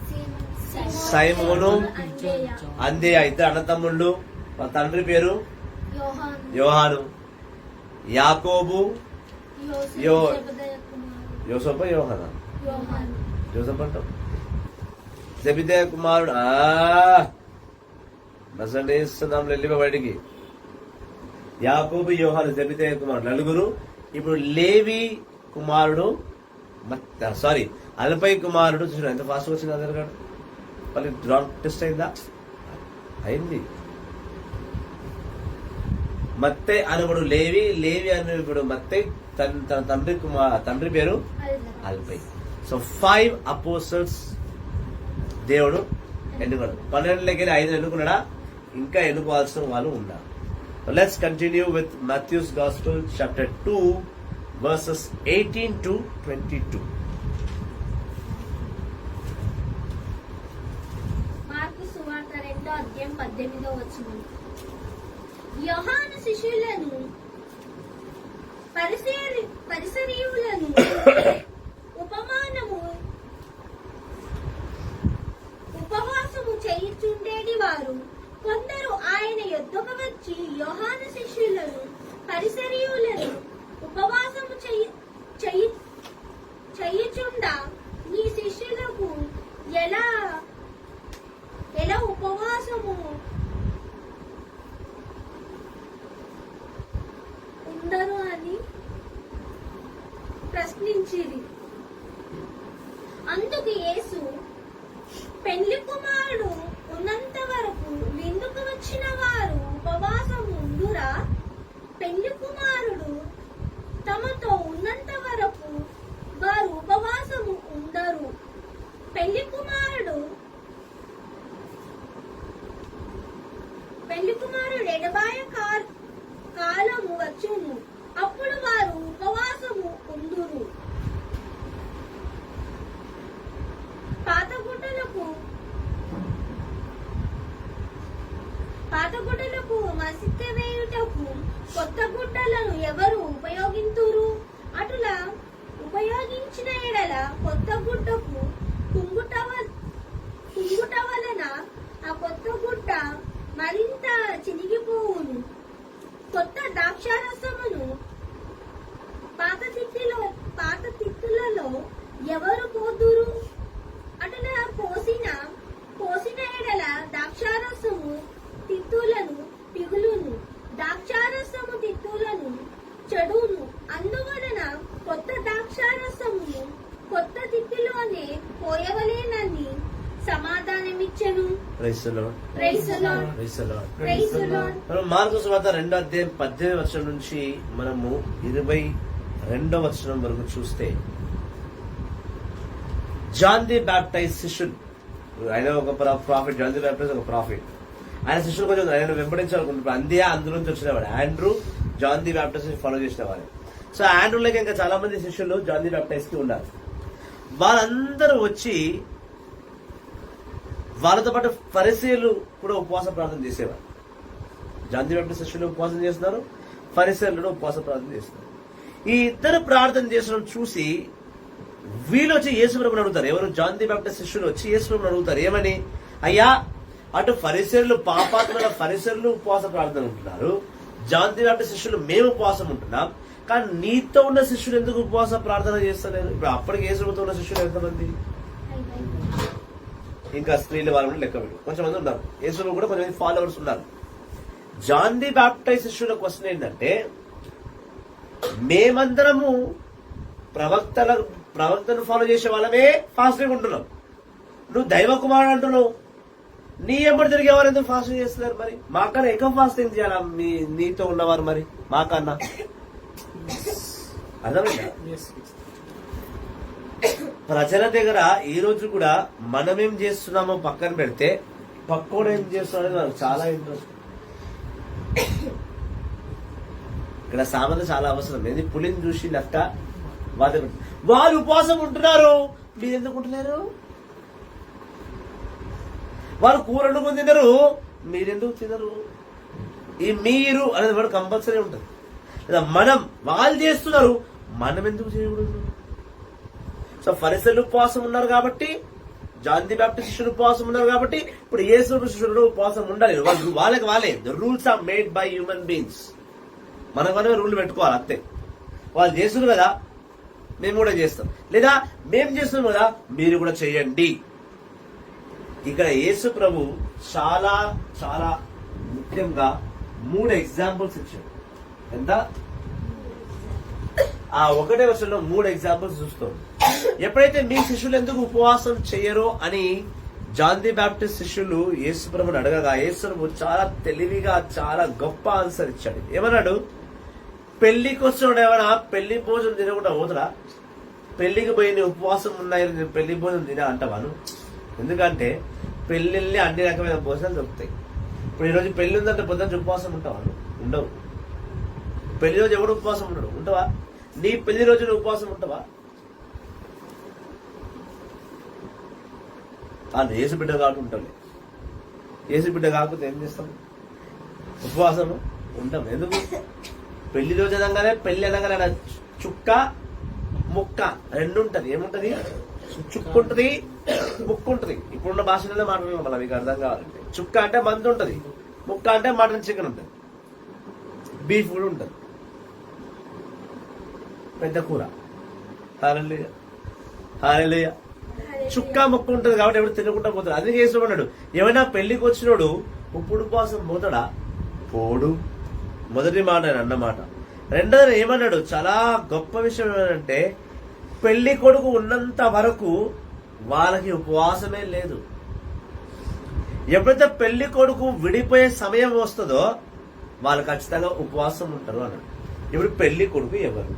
సీమోను, సైమోను, అంద్రేయ, అందేయ ఇద్దరు అన్నతమ్ముళ్ళు. వాళ్ళ తండ్రి పేరు యోహాను, యోహాను. యాకోబు, యోసేపు, యో- జబదయి కుమారుడు యోసఫ, యోహానా? యోహాను, జోసఫ్ అంటాం. జబిదయ కుమారుడు. మసండి ఇస్తున్నాం వెళ్ళిపో బయటికి. యాకోబు, యోహాను, జబిదయ కుమారుడు నలుగురు. ఇప్పుడు లేవి కుమారుడు, సారీ అల్ఫై కుమారుడు. చూసిన ఎంత ఫాస్ట్ వచ్చింది ఆధార్ కార్డు. మళ్ళీ రాంగ్ టెస్ట్ అయిందా? అయింది. మత్తయి అనబడు లేవి, లేవి అనబడు మత్తయి. తన తండ్రి పేరు అల్ఫై. సో 5 అపోస్టల్స్ దేవుడు ఎన్నుకున్నాడు. 12 5 ఎన్నుకున్నాడా? ఇంకా ఎన్నుకోవాల్సిన వాళ్ళు ఉన్నారు. Let's continue with Matthew's gospel chapter 2 verses 18 to 22. మార్కు సువార్త 2వ అధ్యాయం 18వ వచనం. యోహాను శిష్యులను పరిసరీయులను ఉపవాసము చేయుచుండేటి వారు కొందరు ఆయన యొద్దకు వచ్చి యోహాను శిష్యులను పరిసరీయులను ఉపవాసము చేయుచుండా నీ శిష్యులకు ఎలా ఉపవాసము ఉండరు అని ప్రశ్నించిరి. అందుకు యేసు, పెళ్లి కుమారుడు ఉన్నంత వరకు విందుకు వచ్చిన వారు ఉపవాసం ఉండురా? పెళ్లి కుమారుడు తమతో ఉన్నంత వరకు వారు ఉపవాసము ఉండరు. పెళ్లి కుమారుడు ఎడబాయ కాలము వచ్చును, అప్పుడు వారు ఉపవాసము ఉందురు. పాత గుడ్డలకు మసిక వేయుటకు కొత్త గుడ్డలను ఎవరు ఉపయోగింతురు? అటులా ద్రాక్షారసమును పాత తిత్తులలో ఎవరు పోదురు? అటున పోసిన ఎడల ద్రాక్షారసము తిత్తులను పిగులును, ద్రాక్షారసము తిత్తులను చెడును. అందువలన కొత్త ద్రాక్షారసమును కొత్త తిత్తిలోనే పోయవలేనని సమాధానమిచ్చెను. మార్కు సువార్త 2వ అధ్యాయం 18వ వచనం నుంచి మనము 22వ వచనం వరకు చూస్తే, జాన్ ది బ్యాప్టైజ్ శిష్యుడు, ఆయన ఒక ప్రాఫిట్, జాన్ ది బ్యాప్టైజ్ ఒక ప్రాఫిట్. ఆయన శిష్యులు కొంచెం ఆయన వెంబడించాలనుకుంటున్నారు. అందులోంచి వచ్చినవాడు Andrew, John the baptise follow చేసిన వాడు. సో ఆండ్రూలోకి ఇంకా చాలా మంది శిష్యులు జాన్ ది బ్యాప్టైజ్ కి ఉన్నారు. వాళ్ళందరూ వచ్చి వాళ్ళతో పాటు ఫరిసీయులు కూడా ఉపవాస ప్రార్థన చేసేవారు. జాన్ ది బ్యాప్టిస్ట్ శిష్యులు ఉపవాసం చేస్తున్నారు, ఫరిసీయులు ఉపవాస ప్రార్థన చేస్తున్నారు. ఈ ఇద్దరు ప్రార్థన చేసడం చూసి వీళ్ళు వచ్చి యేసు ప్రభువుని అడుగుతారు. ఎవరు? జాన్ ది బ్యాప్టిస్ట్ శిష్యులు వచ్చి యేసు ప్రభువుని అడుగుతారు. ఏమని? అయ్యా, అటు ఫరిసీయులు, పాపాత్మల ఫరిసీయులు ఉపవాస ప్రార్థన ఉంటున్నారు, జాన్ ది బ్యాప్టిస్ట్ శిష్యులు మేము ఉపవాసం ఉంటున్నాం, కానీ నీతో ఉన్న శిష్యులు ఎందుకు ఉపవాస ప్రార్థన చేస్తలేరు? ఇప్పుడు అప్పటికి యేసు ప్రభువుతో ఉన్న శిష్యులు ఎంతమంది? ఇంకా స్త్రీలు వాళ్ళు లెక్క పెట్టు, కొంచెం మంది ఉన్నారు. యేసులో కూడా కొంతమంది ఫాలోవర్స్ ఉన్నారు. జాన్ ది బ్యాప్టైజ్ శిష్యుల క్వశ్చన్ ఏంటంటే, మేమందరము ప్రవక్తను ఫాలో చేసే వాళ్ళమే ఫాస్టింగ్ ఉంటున్నాం, నువ్వు దైవ కుమారుడు అంటున్నావు, నీ ఎప్పుడు తిరిగేవారు ఎందుకు ఫాస్టింగ్ చేస్తున్నారు? మరి మాకన్నా ఎక్కువ ఫాస్టింగ్ చేయాలా నీతో ఉన్నవారు? మరి మాకన్నా అర్థమైందా? ప్రజల దగ్గర ఈ రోజు కూడా మనమేం చేస్తున్నామో పక్కన పెడితే పక్కోడు ఏం చేస్తున్నాడో నాకు చాలా ఇంట్రెస్ట్. ఇక్కడ సామెత చాలా అవసరం. ఏది? పులిని చూసి నక్క వాళ్ళు ఉపవాసం ఉంటున్నారు, మీరు ఎందుకు ఉంటున్నారు? వాళ్ళు కూర వండుకొని తినరు, మీరెందుకు తినరు? ఈ మీరు అనేది కూడా కంపల్సరీ ఉంటుంది. లేదా మనం, వాళ్ళు చేస్తున్నారు, మనం ఎందుకు చేయకూడదు? సో ఫరిసీయులు ఉపవాసం ఉన్నారు కాబట్టి, జాన్ ది బ్యాప్టిస్ట్ శిష్యులు ఉపవాసం ఉన్నారు కాబట్టి, ఇప్పుడు యేసు శిష్యులు ఉపవాసం ఉండాలి. వాళ్ళకి వాళ్ళే. The rules are made by human beings. మనకు మనమే రూల్ పెట్టుకోవాలి అంతే. వాళ్ళు చేస్తున్నారు కదా, మేము కూడా చేస్తాం. లేదా మేము చేస్తున్నాం కదా, మీరు కూడా చేయండి. ఇక్కడ యేసు ప్రభు చాలా చాలా ముఖ్యంగా 3 ఎగ్జాంపుల్స్ ఇచ్చాడు. ఎంత? ఆ 1వ వచనంలో 3 ఎగ్జాంపుల్స్ చూస్తాం. ఎప్పుడైతే మీ శిష్యులు ఎందుకు ఉపవాసం చేయరో అని జాన్ ది బ్యాప్టిస్ట్ శిష్యులు యేసు ప్రభుని అడగగా, యేసు ప్రభు చాలా తెలివిగా చాలా గొప్ప ఆన్సర్ ఇచ్చాడు. ఏమన్నాడు? పెళ్లికి వచ్చినప్పుడు ఏమైనా పెళ్లి భోజనం తినకుండా పోతున్నా? పెళ్లికి పోయి నీ ఉపవాసం ఉన్నాయి, నేను పెళ్లి భోజనం తినా అంటావాను? ఎందుకంటే పెళ్లిళ్ళని అన్ని రకమైన భోజనాలు దొరుకుతాయి. ఇప్పుడు ఈరోజు పెళ్లి ఉందంటే పొద్దున్న ఉపవాసం ఉంటావాను? ఉండవు. పెళ్లి రోజు ఎవడు ఉపవాసం ఉండడు? ఉంటావా? నీ పెళ్లి రోజు నువ్వు ఉపవాసం ఉంటావా? యేసు బిడ్డ కాబట్టి ఉంటాం. యేసు బిడ్డ కాకపోతే ఏం చేస్తాం? ఉపవాసము ఉంటాం. ఎందుకు? పెళ్లి రోజు అనగానే, పెళ్లి అనగానే చుక్క ముక్క రెండు ఉంటది. ఏముంటది? చుక్కు ఉంటది, ముక్కు ఉంటది. ఇప్పుడున్న భాషలోనే మాట్లాడాలి మనం, మీకు అర్థం కావాలంటే. చుక్క అంటే మందు ఉంటది, ముక్క అంటే మటన్ చికెన్ ఉంటది, బీఫ్ కూడా ఉంటది, పెద్ద కూర. హల్లెలూయా, హల్లెలూయా. చుక్క ముక్క ఉంటది కాబట్టి ఎవరు తినకుండా పోతాడు. అది చేస్తున్నాడు. ఏమైనా పెళ్లికి వచ్చినోడు ఇప్పుడు ఉపవాసం పోతాడా? పోడు. మొదటి మాట ఆయన అన్నమాట. రెండోది ఏమన్నాడు? చాలా గొప్ప విషయం ఏమంటే, పెళ్లి కొడుకు ఉన్నంత వరకు వాళ్ళకి ఉపవాసమే లేదు. ఎప్పుడైతే పెళ్లి కొడుకు విడిపోయే సమయం వస్తుందో వాళ్ళు ఖచ్చితంగా ఉపవాసం ఉంటారు అన్నాడు. ఇప్పుడు పెళ్లి కొడుకు ఎవరు?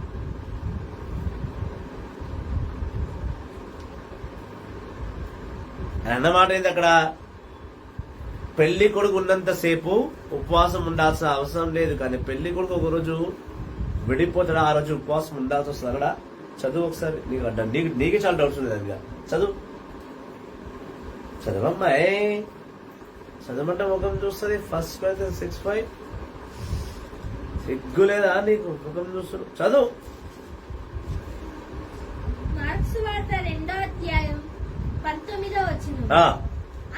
అన్నమాట ఏంది అక్కడ? పెళ్లి కొడుకు ఉన్నంతసేపు ఉపవాసం ఉండాల్సిన అవసరం లేదు. కానీ పెళ్లి కొడుకు ఒక రోజు విడిపోతాడు, ఆ రోజు ఉపవాసం ఉండాల్సి వస్తుంది. అక్కడ చదువు ఒకసారి. నీకే చాలా డౌట్స్ ఉంది అది. చదువు, చదవమ్మాయి. చదవమంటే ముఖం చూస్తుంది. 1 Corinthians 6:5. సిగ్గు లేదా నీకు? ముఖం చూస్తున్నావు, చదువు. మార్క్స్ వార్త 2వ అధ్యాయం 19వ వచనం.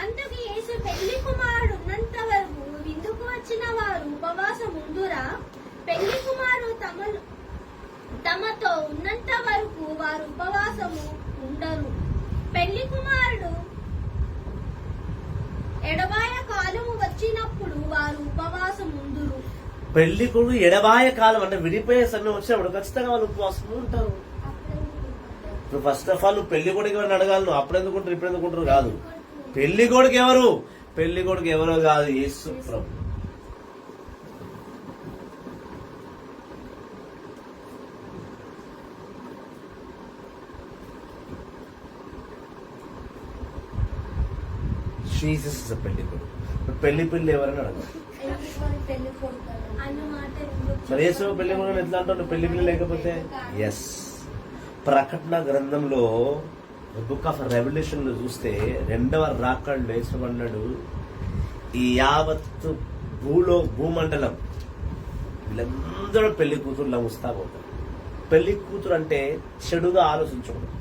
అందుకు యేసు, పెళ్లి కుమారుడు ఉన్నంత వరకు విందుకు వచ్చిన వారు ఉపవాసం ఉందురా? పెళ్లి కుమారుడు తమతో ఉన్నంత వరకు వారు ఉపవాసము ఉండరు. పెళ్లి కుమారుడు ఎడబాయ కాలము వచ్చినప్పుడు వారు ఉపవాసం ఉందురు. పెళ్లి కొడుకు ఎడబాయ కాలం అంటే విడిపోయే సమయం వచ్చినప్పుడు ఖచ్చితంగా వాళ్ళు ఉపవాసం ఉంటారు. నువ్వు ఫస్ట్ ఆఫ్ ఆల్ నువ్వు పెళ్లి కొడుకు ఎవరిని అడగాలి, నువ్వు అప్పుడు ఎందుకుంటారు ఇప్పుడు ఎందుకుంటారు కాదు. పెళ్లి కొడుకు ఎవరు? పెళ్లి కొడుకు ఎవరో కాదు, యేసు ప్రభు. జీసస్ ఇస్ పెళ్లి కొడుకు. పెళ్లి ఎవరైనా అడగాలి. అన్న మాట మరి యేసు పెళ్లి కొడుకు ఎట్లా అంటావు నువ్వు పెళ్లి లేకపోతే? ఎస్, ప్రకటన గ్రంథంలో బుక్ ఆఫ్ రెవల్యూషన్ లో చూస్తే 2వ రాకడలో యేసు అన్నాడు, ఈ యావత్తు భూమండలం వీళ్ళందరూ పెళ్లి కూతురులా ముస్తాబోతారు. పెళ్లి కూతురు అంటే చెడుగా ఆలోచించకూడదు.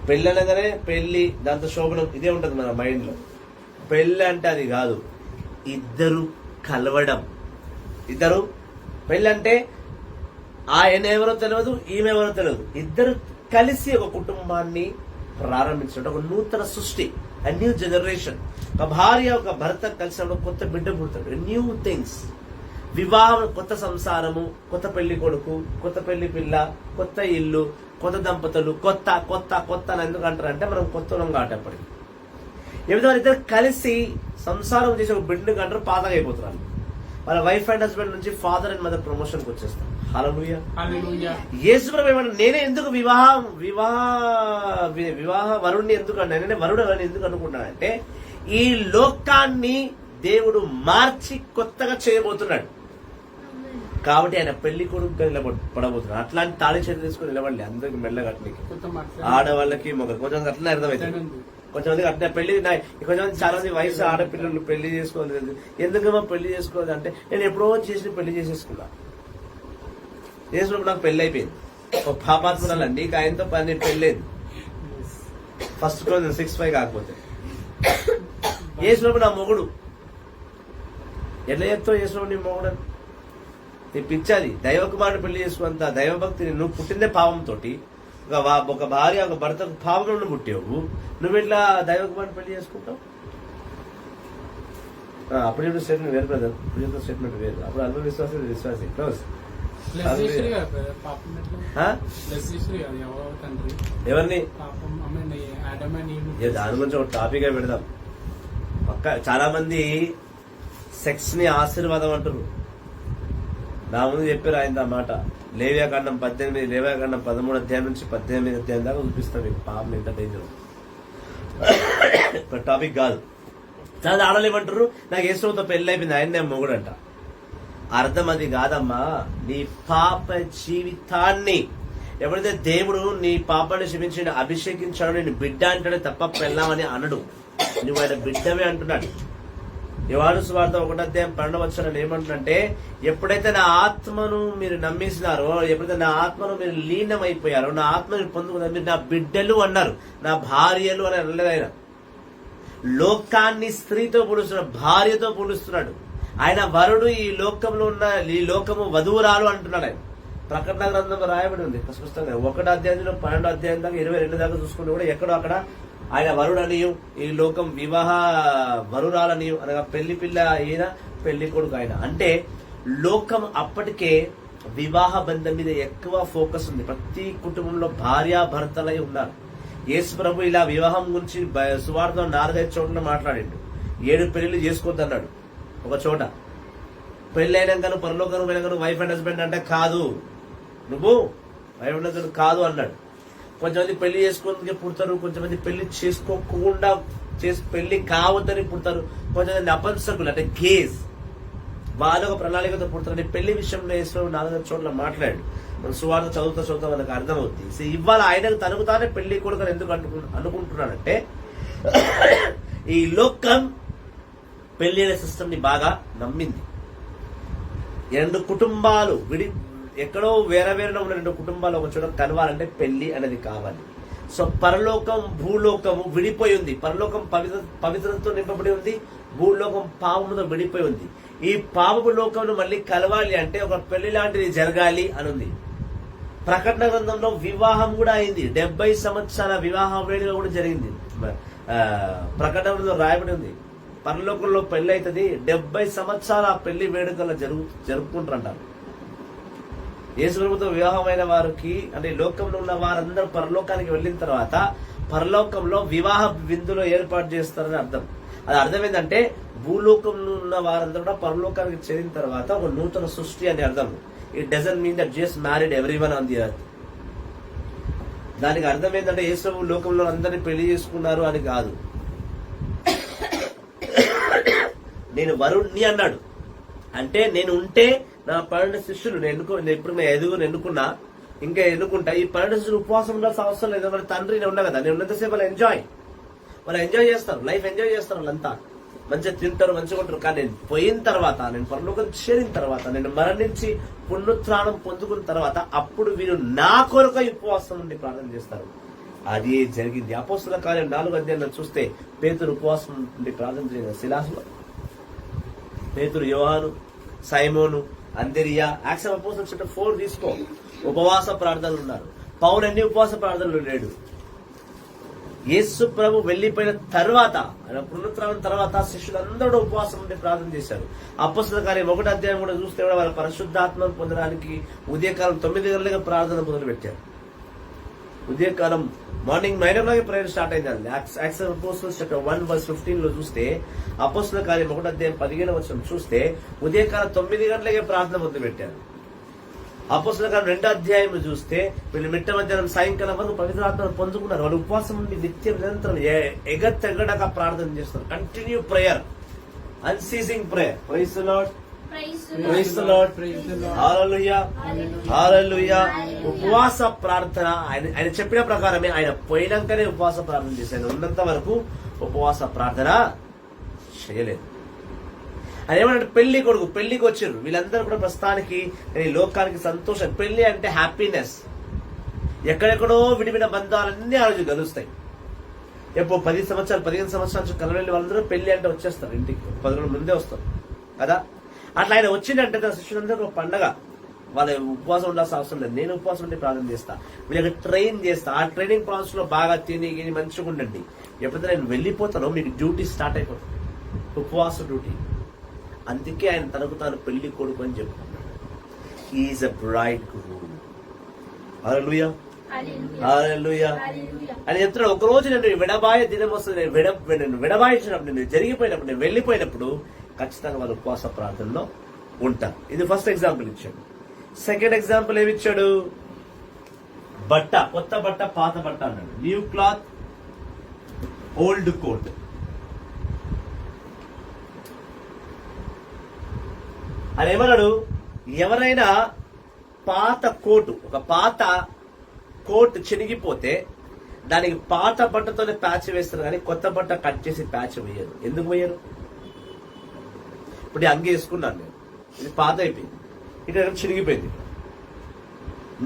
పెళ్లి అనగానే పెళ్లి దాంతో శోభనం ఇదే ఉంటది మన మైండ్ లో. పెళ్లి అంటే అది కాదు, ఇద్దరు కలవడం. ఇద్దరు పెళ్లి అంటే ఆయన ఎవరో తెలియదు, ఈమె ఎవరో తెలియదు, ఇద్దరు కలిసి ఒక కుటుంబాన్ని ప్రారంభించడం, ఒక నూతన సృష్టి, a న్యూ జనరేషన్. ఒక భార్య ఒక భర్త కలిసినప్పుడు కొత్త బిడ్డ పుడతాడు, న్యూ థింగ్స్. వివాహం కొత్త సంసారము, కొత్త పెళ్లి కొడుకు, కొత్త పెళ్లి పిల్ల, కొత్త ఇల్లు, కొత్త దంపతులు, కొత్త కొత్త కొత్త అని ఎందుకు అంటారంటే మనం కొత్త కాటప్పటికి ఏమిటో ఇద్దరు కలిసి సంసారం చేసి ఒక బిడ్డను కంటారు, పాతగా అయిపోతున్నారు. వాళ్ళ వైఫ్ అండ్ హస్బెండ్ నుంచి ఫాదర్ అండ్ మదర్ ప్రమోషన్కి వచ్చేస్తారు. హల్లెలూయా. యేసు ప్రభు ఏమన్నా నేనే ఎందుకు వివాహ వరుణ్ణి ఎందుకు అన్నా, నేనే వరుడు అని ఎందుకు అనుకుంటున్నానంటే ఈ లోకాన్ని దేవుడు మార్చి కొత్తగా చేయబోతున్నాడు కాబట్టి ఆయన పెళ్లి కొడుకుగా నిలబడబోతున్నాడు. అట్లాంటి తాళి చేతి తీసుకుని నిలబడలే అందరికి మెల్లగట్లకి, ఆడవాళ్ళకి మొగ కొంచెం అట్లనే అర్థమవుతుంది. కొంచెంమందికి అట్లా పెళ్లి, కొంచెంమంది చాలా మంది వయసు ఆడపిల్లలు పెళ్లి చేసుకోలేదు. ఎందుకమ్మా పెళ్లి చేసుకోలేదు అంటే నేను ఎప్పుడో చేసి పెళ్లి చేసేసుకున్నా, చేసినప్పుడు నాకు పెళ్లి అయిపోయింది. ఒక పాపాత్మరాలు నీకు ఆయనతో పని పెళ్ళలేదు. ఫస్ట్ క్లోజ్ 6'5" కాకపోతే చేసినప్పుడు నా మొగుడు ఎట్లా చెప్తావు? చేసినప్పుడు నీ మొగుడు నీ పిచ్చాది. దైవకుమారుని పెళ్లి చేసుకున్నంత దైవభక్తిని నువ్వు పుట్టిందే పాపంతో. ఒక భార్య ఒక భర్తకు పాపంలో పుట్టావు, నువ్వు ఇట్లా దైవకుమారుని పెళ్లి చేసుకుంటావు? అప్పుడు ఇప్పుడు స్టేట్మెంట్ వేరు బ్రదర్, ఇప్పుడు స్టేట్మెంట్ వేరు. అప్పుడు అల్వ విశ్వాసి క్లోజ్. ఎవరిని దాని గురించి ఒక టాపిక్ పెడదాం పక్క. చాలా మంది సెక్స్ ని ఆశీర్వాదం అంటారు. నా ముందు చెప్పారు ఆయన ఆ మాట. లేవ్యాకాండం 18, లేవ్యాకాండం 13 అధ్యాయం నుంచి 18 అధ్యాయం దాకా చూపిస్తాం మీకు పాపం ఎంత డేంజర్. టాపిక్ కాదు. చాలా ఆడలేమంటారు నాకు యేసుతో పెళ్లి అయిపోయింది, ఆయన మొగుడంట. అర్థం అది కాదమ్మా. నీ పాప జీవితాన్ని ఎప్పుడైతే దేవుడు నీ పాపాన్ని క్షమించి అభిషేకించాడు, నేను బిడ్డ అంటాడు తప్ప పెళ్ళామని అనడు. నువ్వు ఆయన బిడ్డవే అంటున్నాడు. యోహాను సువార్త 1:12 ఏమంటున్నంటే ఎప్పుడైతే నా ఆత్మను మీరు నమ్మేసినారో, ఎప్పుడైతే నా ఆత్మను మీరు లీనమైపోయారో, నా ఆత్మను పొందుకున్నారు, మీరు నా బిడ్డలు అన్నారు, నా భార్యలు అని అనలేదు ఆయన. లోకాన్ని స్త్రీతో పోలుస్తున్నాడు, భార్యతో పోలుస్తున్నాడు. ఆయన వరుడు ఈ లోకంలో ఉన్న, ఈ లోకము వధువురాలు అంటున్నాడు ఆయన. ప్రకటన గ్రంథంలో రాయబడి ఉంది స్పష్టంగా. 1వ అధ్యాయం 12వ అధ్యాయం దాకా 22 దాకా చూసుకుంటే కూడా ఎక్కడో అక్కడ ఆయన వరుడనియు, ఈ లోకం వివాహ వరురాలనియు, అనగా పెళ్లి పిల్ల అయినా పెళ్లి కొడుకు ఆయన. అంటే లోకం అప్పటికే వివాహ బంధం మీద ఎక్కువ ఫోకస్ ఉంది. ప్రతి కుటుంబంలో భార్యాభర్తలై ఉన్నారు. యేసు ప్రభు ఇలా వివాహం గురించి సువార్త 4-5 చోట్ల మాట్లాడిండు. 7 పెళ్లిళ్ళు చేసుకోవద్దన్నాడు. ఒక చోట పెళ్లి అయినాక పరలోకం వెళ్ళగాను వైఫ్ అండ్ హస్బెండ్ అంటే కాదు, నువ్వు వైఫ్ అండ్ హస్బెండ్ కాదు అన్నాడు. కొంతమంది పెళ్లి చేసుకోవడానికి పుడతారు, కొంతమంది పెళ్లి చేసుకోకుండా పెళ్లి కావద్దని పుడతారు, కొంతమంది అపంసకులు అంటే గేస్ వాళ్ళు ఒక ప్రణాళికతో పుడతారు. పెళ్లి విషయంలో వేసిన 4 చోట్ల మాట్లాడు. మన సువార్త చదువుతా మనకు అర్థమవుతుంది. సో ఇవాళ ఆయనకు తనకు తానే పెళ్లి కొడుకు ఎందుకు అనుకుంటున్నాడంటే ఈ లోకం పెళ్లి అనే సిస్టమ్ ని బాగా నమ్మింది. 2 కుటుంబాలు ఎక్కడో వేరే ఉన్న 2 కుటుంబాలు ఒక చోట కలవాలంటే పెళ్లి అనేది కావాలి. సో పరలోకం భూలోకము విడిపోయి ఉంది. పరలోకం పవిత్రతతో నింపబడి ఉంది, భూలోకం పాపముతో విడిపోయి ఉంది. ఈ పాపపు లోకంలో మళ్ళీ కలవాలి అంటే ఒక పెళ్లి లాంటిది జరగాలి అని ఉంది. ప్రకటన గ్రంథంలో వివాహం కూడా అయింది. 70 సంవత్సరాల వివాహ వేడుక కూడా జరిగింది. ప్రకటన గ్రంథంలో రాయబడి ఉంది, పరలోకంలో పెళ్లి అవుతుంది, 70 సంవత్సరాల పెళ్లి వేడుకలు జరుపుకుంటారంటారు. యేసు ప్రభుతో వివాహమైన వారికి అంటే లోకంలో ఉన్న వారందరూ పరలోకానికి వెళ్ళిన తర్వాత పరలోకంలో వివాహ విందులో ఏర్పాటు చేస్తారని అర్థం. అది అర్థం ఏంటంటే భూలోకంలో ఉన్న వారందరూ కూడా పరలోకానికి చేరిన తర్వాత ఒక నూతన సృష్టి అని అర్థం. It doesn't mean that just married everyone on the earth. దానికి అర్థం ఏంటంటే యేసు ప్రభు లోకంలో అందరినీ పెళ్లి చేసుకున్నారు అని కాదు. నేను వరుణ్ణి అన్నాడు అంటే నేను ఉంటే నా 12 శిష్యులు నేను ఇప్పుడు ఎన్నుకున్నా, ఇంకా ఎన్నుకుంటా. ఈ 12 శిష్యులు ఉపవాసం ఉండాల్సిన అవసరం లేదు. వాళ్ళ తండ్రి నేను ఉన్నా కదా, నేను ఉన్నంతసేపు వాళ్ళు ఎంజాయ్ చేస్తారు, లైఫ్ ఎంజాయ్ చేస్తారు. వాళ్ళంతా మంచిగా తింటారు, మంచిగా ఉంటారు. కానీ నేను పోయిన తర్వాత, నేను పరలోకం చేరిన తర్వాత, నేను మరణించి పునరుత్థానం పొందుకున్న తర్వాత అప్పుడు వీరు నా కొరకు ఉపవాసం నుండి ప్రార్థన చేస్తారు. అది జరిగింది. అపోస్తల కార్యం 4వ అధ్యాయంలో చూస్తే పేతురు ఉపవాసం నుండి ప్రార్థన చేసిన శిలాసులో పేతురు, యోహాను, సైమోను, అందరియా, యాక్ట్స్ ఆఫ్ అపోస్టల్స్ చాప్టర్ 4 తీసుకో, ఉపవాస ప్రార్థనలు ఉన్నారు. పౌలు అన్ని ఉపవాస ప్రార్థనలు లేడు. యేసు ప్రభు వెళ్లిపోయిన తర్వాత, ఆయన పునరుత్థానం తర్వాత శిష్యులందరూ ఉపవాసం ఉండి ప్రార్థన చేశారు. అపోస్తల కార్యం 1వ అధ్యాయం కూడా చూస్తే కూడా వాళ్ళ పరిశుద్ధాత్మను పొందడానికి ఉదయకాలం 9 గంటలకు ప్రార్థన మొదలు పెట్టారు. ఉదయకాలం మార్నింగ్ 9 o'clock ప్రేయర్ స్టార్ట్ అయిందండి. యాక్ట్స్ ఆఫ్ అపోస్టల్స్ చాప్టర్ 1:15 లో చూస్తే, అపోస్తల కార్యం 1వ అధ్యాయం 15వ వచనం చూస్తే ఉదయకాలం 9 గంటలకే ప్రార్థన మొదలు పెట్టారు. అపోస్తల కార్యం 2వ అధ్యాయం చూస్తే వీళ్ళు మిట్ట మధ్యాహ్నం సాయంకాలం వరకు పవిత్రాత్మను పొందుకున్నారు. వాళ్ళు ఉపవాసం ఉండి నిత్యం నిరంతరం ఎగతెగడక ప్రార్థన చేస్తారు. Continue prayer, unceasing prayer. Praise the Lord, praise the Lord, hallelujah, hallelujah. ఉపవాస ప్రార్థన ఆయన చెప్పిన ప్రకారమే. ఆయన పోయినాకనే ఉపవాస ప్రార్థన చేశాడు. ఉన్నంత వరకు ఉపవాస ప్రార్థన చేయలేదు. ఆయన ఏమంటే పెళ్లికి వచ్చారు వీళ్ళందరూ కూడా ప్రస్తుతానికి ఈ లోకానికి సంతోషం. పెళ్లి అంటే హ్యాపీనెస్. ఎక్కడెక్కడో విడివిన బంధాలన్నీ ఆ రోజు కలుస్తాయి. ఎప్పుడు 10 సంవత్సరాలు 15 సంవత్సరాల నుంచి కలవెళ్ళి వాళ్ళందరూ పెళ్లి అంటే వచ్చేస్తారు, ఇంటికి 10 రోజుల ముందే వస్తారు కదా. అట్లా ఆయన వచ్చిందంటే తన శిష్యులందరూ ఒక పండగ. వాళ్ళ ఉపవాసం ఉండాల్సిన అవసరం లేదు. నేను ఉపవాసం ఉండి ప్రార్థన చేస్తా, వీళ్ళకి ట్రైన్ చేస్తా. ఆ ట్రైనింగ్ ప్రాసెస్ లో బాగా తిని మంచిగా ఉండండి. ఎప్పుడైతే నేను వెళ్ళిపోతానో మీకు డ్యూటీ స్టార్ట్ అయిపోతుంది, ఉపవాస డ్యూటీ. అందుకే ఆయన తనకు తాను పెళ్లి కొడుకు అని చెప్పుకున్నాడు. హీఈస్ ఎ బ్రైడ్ గ్రూమ్. హల్లెలూయా, హల్లెలూయా అని చెప్తున్నాడు. ఒక రోజు నేను విడబాయ దినం వస్తుంది, నేను విడబాయించినప్పుడు, నేను జరిగిపోయినప్పుడు, నేను వెళ్ళిపోయినప్పుడు ఖచ్చితంగా వాళ్ళు ఉపవాస ప్రార్థనలో ఉంటారు. ఇది ఫస్ట్ ఎగ్జాంపుల్ ఇచ్చాడు. సెకండ్ ఎగ్జాంపుల్ ఏమిచ్చాడు? బట్ట, కొత్త బట్ట, పాత బట్ట అన్నాడు. New cloth, old coat. అని ఏమన్నాడు? ఎవరైనా పాత కోటు, ఒక పాత కోట్ చినిగిపోతే దానికి పాత బట్టతోనే ప్యాచ్ వేస్తారు, కానీ కొత్త బట్ట కట్ చేసి ప్యాచ్ వేయరు. ఎందుకు వేయరు? ఇప్పుడు అంగి వేసుకున్నాను నేను, ఇది పాత అయిపోయింది, ఇక్కడ చిరిగిపోయింది.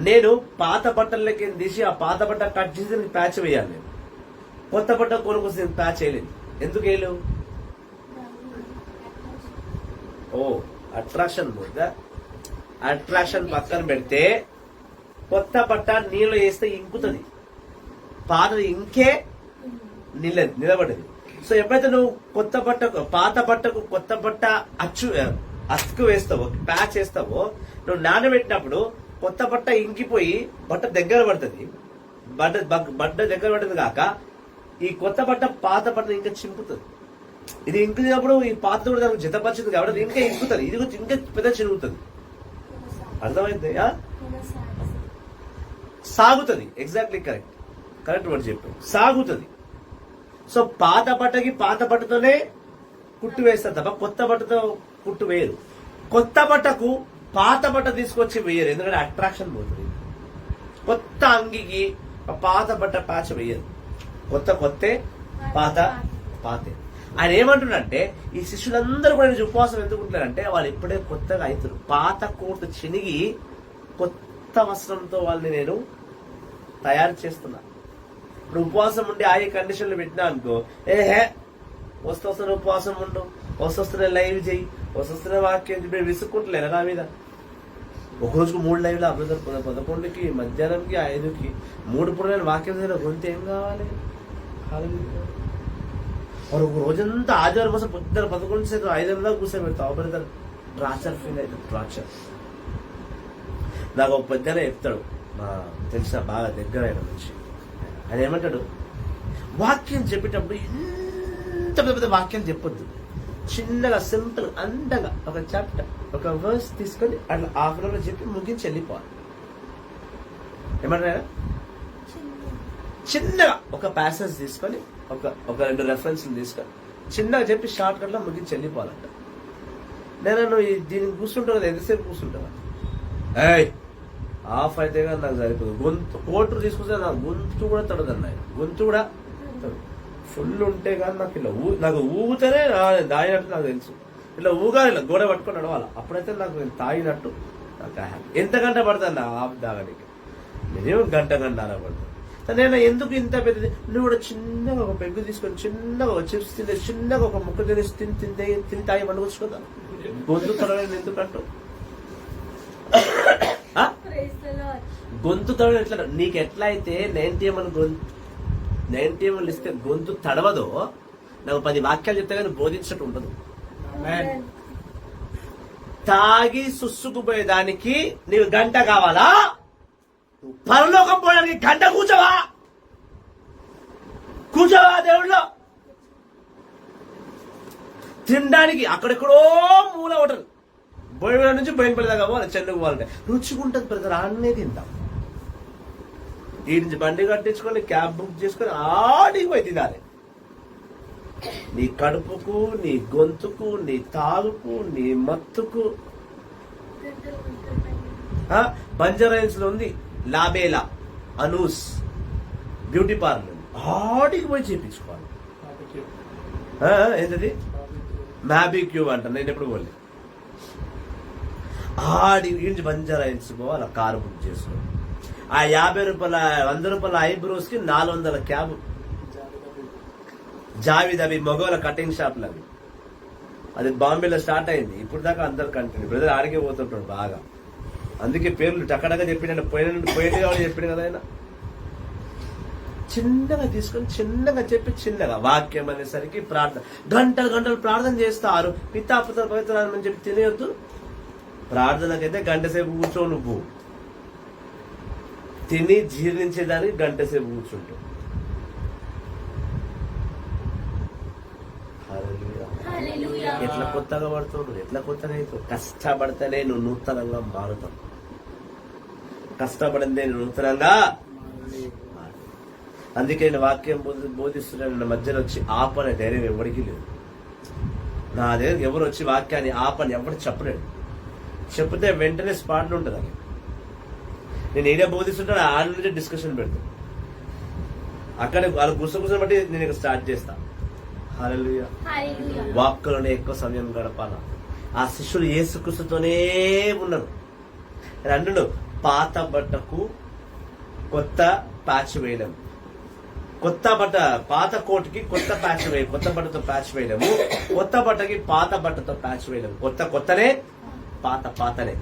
నేను పాత బట్టలకి తీసి ఆ పాత బట్ట కట్ చేసి ప్యాచ్ వేయాలి. నేను కొత్త బట్ట కొనుక్కొస్తే ప్యాచ్ వేయలేదు. ఎందుకు వేయలేవు? ఓ అట్రాక్షన్ పోతుందా? అట్రాక్షన్ పక్కన పెడితే కొత్త బట్ట నీళ్ళు వేస్తే ఇంకుతుంది, పాతది ఇంకే నిలబడదు. సో ఎప్పుడైతే నువ్వు కొత్త బట్టకు, పాత బట్టకు కొత్త బట్ట అతుకు వేస్తావో, ప్యాచ్ వేస్తావో, నువ్వు నానబెట్టినప్పుడు కొత్త బట్ట ఇంకిపోయి బట్ట దగ్గర పడుతుంది. బట్ట దగ్గర పడుతుంది కాక ఈ కొత్త బట్ట పాత బట్ట ఇంకా చింపుతుంది. ఇది ఇంకుతున్నప్పుడు ఈ పాత కూడా దానికి జతపరిచింది కాబట్టి ఇంకా ఇంకుతుంది, ఇది ఇంకా పెద్ద చిరుగుతుంది. అర్థమైంది? సాగుతుంది. ఎగ్జాక్ట్లీ కరెక్ట్ వర్డ్ చెప్పాడు, సాగుతుంది. సో పాత బట్టకి పాత బట్టతోనే కుట్టు వేస్తారు తప్ప కొత్త బట్టతో కుట్టు వేయరు. కొత్త బట్టకు పాత బట్ట తీసుకొచ్చి వేయరు, ఎందుకంటే అట్రాక్షన్ పోతుంది. కొత్త అంగికి పాత బట్ట ప్యాచ్ వేయరు. కొత్తే, పాత పాతే. ఆయన ఏమంటున్నాడంటే ఈ శిష్యులందరూ కూడా ఉపవాసం ఎందుకుంటారంటే వాళ్ళు ఇప్పుడే కొత్తగా అవుతారు. పాత కోటు చినిగి కొత్త వస్త్రంతో వాళ్ళని నేను తయారు చేస్తున్నా. ఇప్పుడు ఉపవాసం ఉండి ఆయా కండిషన్లు పెట్టినా అనుకో, వస్తే ఉపవాసం ఉండు, వస్తున్న లైవ్ చేయి, వస్తున్న వాక్యం మీరు విసుక్కుంటలేరా నా మీద? ఒక రోజుకు 3 లైవ్లు అభివృద్ధి 11కి, మధ్యాహ్నంకి, 5కి 3 పూట వాక్యం దగ్గర గొంతు ఏం కావాలి? మరి ఒక రోజంతా ఆదివారం కోసం పొద్దున్న 11 సేపు 5 దాకా కూర్చోబెడతావు. బ్రదర్ టార్చర్ ఫీల్ అవుతుంది, టార్చర్. నాకు ఒక పెద్దనే చెప్తాడు, మా తెలిసిన బాగా దగ్గర అయిన నుంచి. ఆయన ఏమంటాడు, వాక్యం చెప్పేటప్పుడు ఎంత పెద్ద పెద్ద వాక్యం చెప్పొద్దు, చిన్నగా సింపుల్ అందంగా ఒక చాప్టర్ ఒక వర్స్ తీసుకొని అట్లా హాఫ్ అన్ అవర్ చెప్పి ముగించి వెళ్ళిపోవాలి. ఏమంటారా? చిన్నగా ఒక ప్యాసేజ్ తీసుకొని ఒక 2 రెఫరెన్స్లు తీసుకొని చిన్నగా చెప్పి షార్ట్ కట్ లో ముగించి వెళ్ళిపోవాలంట. నేను దీనికి కూర్చుంటాను కదా, ఎంతసేపు కూర్చుంటాను? ఆఫ్ అయితే కానీ నాకు సరిపోదు. గొంతు కోటర్ తీసుకొస్తే నా గొంతు కూడా తడదన్న, గొంతు కూడా ఫుల్ ఉంటే కానీ నాకు ఇలా నాకు ఊగితేనే దాగినట్టు నాకు తెలుసు. ఇట్లా ఊగాలి, ఇలా గోడ పట్టుకొని నడవాలి, అప్పుడైతే నాకు నేను తాగినట్టు నాకు హ్యాపీ. ఎంత గంట పడుతుంది నా ఆఫ్ తాగడానికి? మినిమం గంట పడుతుంది. నేను ఎందుకు ఇంత పెద్దది? నువ్వు కూడా చిన్నగా ఒక పెగ్గు తీసుకొని చిన్నగా ఒక చిప్స్ తింటే చిన్నగా ఒక ముక్క తినేసి తిని తాగి పండుగొచ్చు కదా. గొంతు తడవని ఎందుకంటూ గొంతు తడవ ఎట్లా? నీకు ఎట్లా అయితే 90 ఎంఎల్ ఇస్తే గొంతు తడవదో, నాకు 10 వాక్యాలు చెప్తే కానీ బోధించినట్టు ఉండదు. తాగి సుస్సుకుపోయేదానికి నీవు గంట కావాలా? పరలోకం పోవడానికి గంట కూర్చోవా దేవుళ్ళో? తినడానికి అక్కడెక్కడో మూల హోటల్, బోయిన నుంచి బోయినపల్లి దాకా పోవాలి, చెన్నకు పోవాలంటే రుచిగుంటది ప్రజలు, అన్నీ తింటాం. ఈ నుంచి బండి కట్టించుకొని క్యాబ్ బుక్ చేసుకొని ఆడికి పోయి తినాలి. నీ కడుపుకు, నీ గొంతుకు, నీ తాగుకు, నీ మత్తుకు. బంజారాయిల్స్ లో ఉంది లాబేలా అనూస్ బ్యూటీ పార్లర్, ఆడికి పోయి చేయించుకోవాలి. ఏంటది? మ్యాబిక్యూ అంట, నేను ఎప్పుడు పోలే. ఆడి నుంచి బంజారాయిల్స్ పోవాలి, కారు బుక్ చేసుకోవాలి. ఆ 50 రూపాయల 100 రూపాయల ఐబ్రోస్ కి 400 క్యాబ్. జావిద్ అవి మగోల కటింగ్ షాప్లు అవి. అది బాంబేలో స్టార్ట్ అయింది, ఇప్పుడు దాకా అందరు కంటిన్యూ. బ్రదర్ ఆడికే పోతుంటాడు బాగా, అందుకే పేర్లు టక్కడగా చెప్పిన పోయేట్టుగా చెప్పిన కదా ఆయన. చిన్నగా తీసుకొని చిన్నగా చెప్పి చిన్నగా వాక్యం అనేసరికి ప్రార్థన, గంటలు ప్రార్థన చేస్తారు. పితాపుత్ర పవిత్రాన్ని అని చెప్పి తినేయొద్దు. ప్రార్థనకైతే గంట సేపు కూర్చో, నువ్వు తిని జీర్ణించేదానికి గంట సేపు కూర్చుంటావు. ఎట్లా కొత్తగా పడుతావు, ఎట్లా కొత్తగా అవుతావు? కష్టపడితేనే నువ్వు నూతనంగా మారుతావు. కష్టపడిందే నూతనంగా. అందుకే నేను వాక్యం బోధిస్తున్నాను, మధ్యలో వచ్చి ఆపనే ధైర్యం ఎవరికి లేదు. నా దగ్గర ఎవరు వచ్చి వాక్యాన్ని ఆపని ఎవరు చెప్పలేడు. చెప్తే వెంటనే స్పాట్లు ఉంటుంది. అది నేను ఏదో బోధిస్తుంటాను, ఆడ నుంచి డిస్కషన్ పెడతాను. అక్కడ వాళ్ళు కూర్చొని బట్టి నేను ఇక్కడ స్టార్ట్ చేస్తా. హల్లెలూయా. వాక్కులోనే ఎక్కువ సమయం గడపాల. ఆ శిష్యులు యేసుక్రీస్తుతోనే ఉన్నారు. రెండు, పాత బట్టకు కొత్త ప్యాచ్ వేయడం, కొత్త బట్ట పాత కోట్కి కొత్త ప్యాచ్ వేయడం, కొత్త బట్టతో ప్యాచ్ వేయడము, కొత్త బట్టకి పాత బట్టతో ప్యాచ్ వేయడం. కొత్తనే, పాతనే.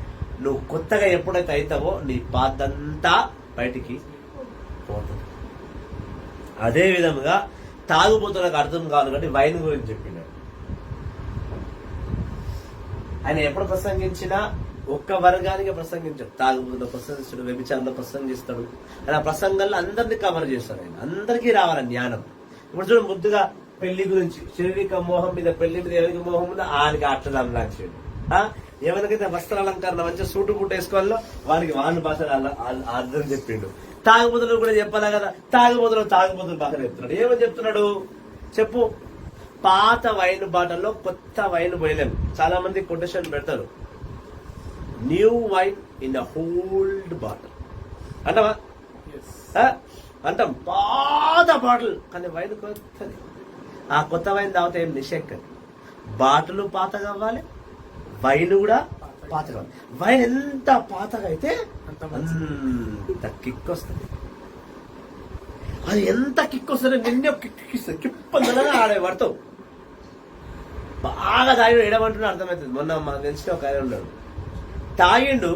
నువ్వు కొత్తగా ఎప్పుడైతే అవుతావో నీ పాతంతా బయటికి పోతుంది. అదే విధంగా తాగుబోతులకు అర్థం కాదు కాబట్టి వైన్ గురించి చెప్పినాడు ఆయన. ఎప్పుడు ప్రసంగించినా ఒక్క వర్గానికి ప్రసంగించాడు. తాగుబోతులో ప్రసంగిస్తాడు, వ్యభిచారంలో ప్రసంగిస్తాడు. ఆయన ప్రసంగాల్లో అందరినీ కవర్ చేస్తాడు. ఆయన అందరికీ రావాలి జ్ఞానం. ఇప్పుడు చూడు, ముద్దుగా పెళ్లి గురించి, శారీరక మోహం మీద, పెళ్లి మీద ఎవరికి మోహం ఉందో ఆయనకి అట్లా లాంచాడు. ఎవరికైతే వస్త్రాలంకరణ మంచిగా సూటు బుట్ట వేసుకోవాలో వానికి వాని భాష అర్థం చెప్పిండు. తాగుబోతులు కూడా చెప్పాలా కదా, తాగుబోతులు భాష చెప్తున్నాడు. ఏమని చెప్తున్నాడు చెప్పు? పాత వైన్ బాటల్లో కొత్త వైన్ పోయలేము. చాలా మంది కొటేషన్ పెడతారు, new wine in a old bottle అంటావా? అంటాం, పాత బాటిల్ కానీ వైన్ కొత్తది. ఆ కొత్త వైన్ తాగితే ఏం నిషెక్కది. బాటిల్ పాతగా అవ్వాలి, వైన్ కూడా పాత కావాలి. వైన్ ఎంత పాతగా అయితే అంత కిక్ వస్తుంది. అది ఎంత కిక్ వస్తుంది, నిన్నే కిక్ ఇస్తుంది. కిప్పందనగా ఆడే పడతావు. బాగా తాగి ఏడమంటున్నా అర్థమవుతుంది. మొన్న మాకు తెలిసిన ఒక ఆయన ఉన్నాడు, తాగిండు,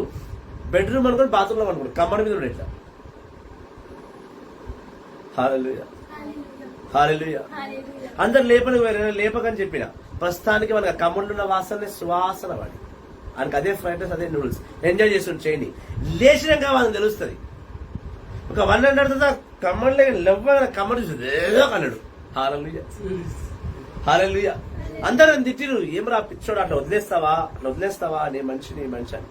బెడ్రూమ్ అనుకుని బాత్రూంలో అనుకోండి, కమ్మడి మీద ఇట్లా. హల్లెలూయా, హల్లెలూయా. అందరు లేపకని చెప్పిన ప్రస్తుతానికి మనకు కమ్మడిలో ఉన్న వాసన సువాసన వాడి ఆయనకి అదే ఫ్రైడ్ రైస్, అదే నూడిల్స్ ఎంజాయ్ చేస్తుంటే చేయండి. లేచినాక వాళ్ళకి తెలుస్తుంది. ఒక 100 తర్వాత కమ్మడిలే లెవ్వగా కమ్మడి ఏదో కన్నాడు. హల్లెలూయా, హల్లెలూయా. అందరూ తిట్టిరు, ఏమరా పిచ్చోడు అట్లా వదిలేస్తావా నీ మనిషి అని.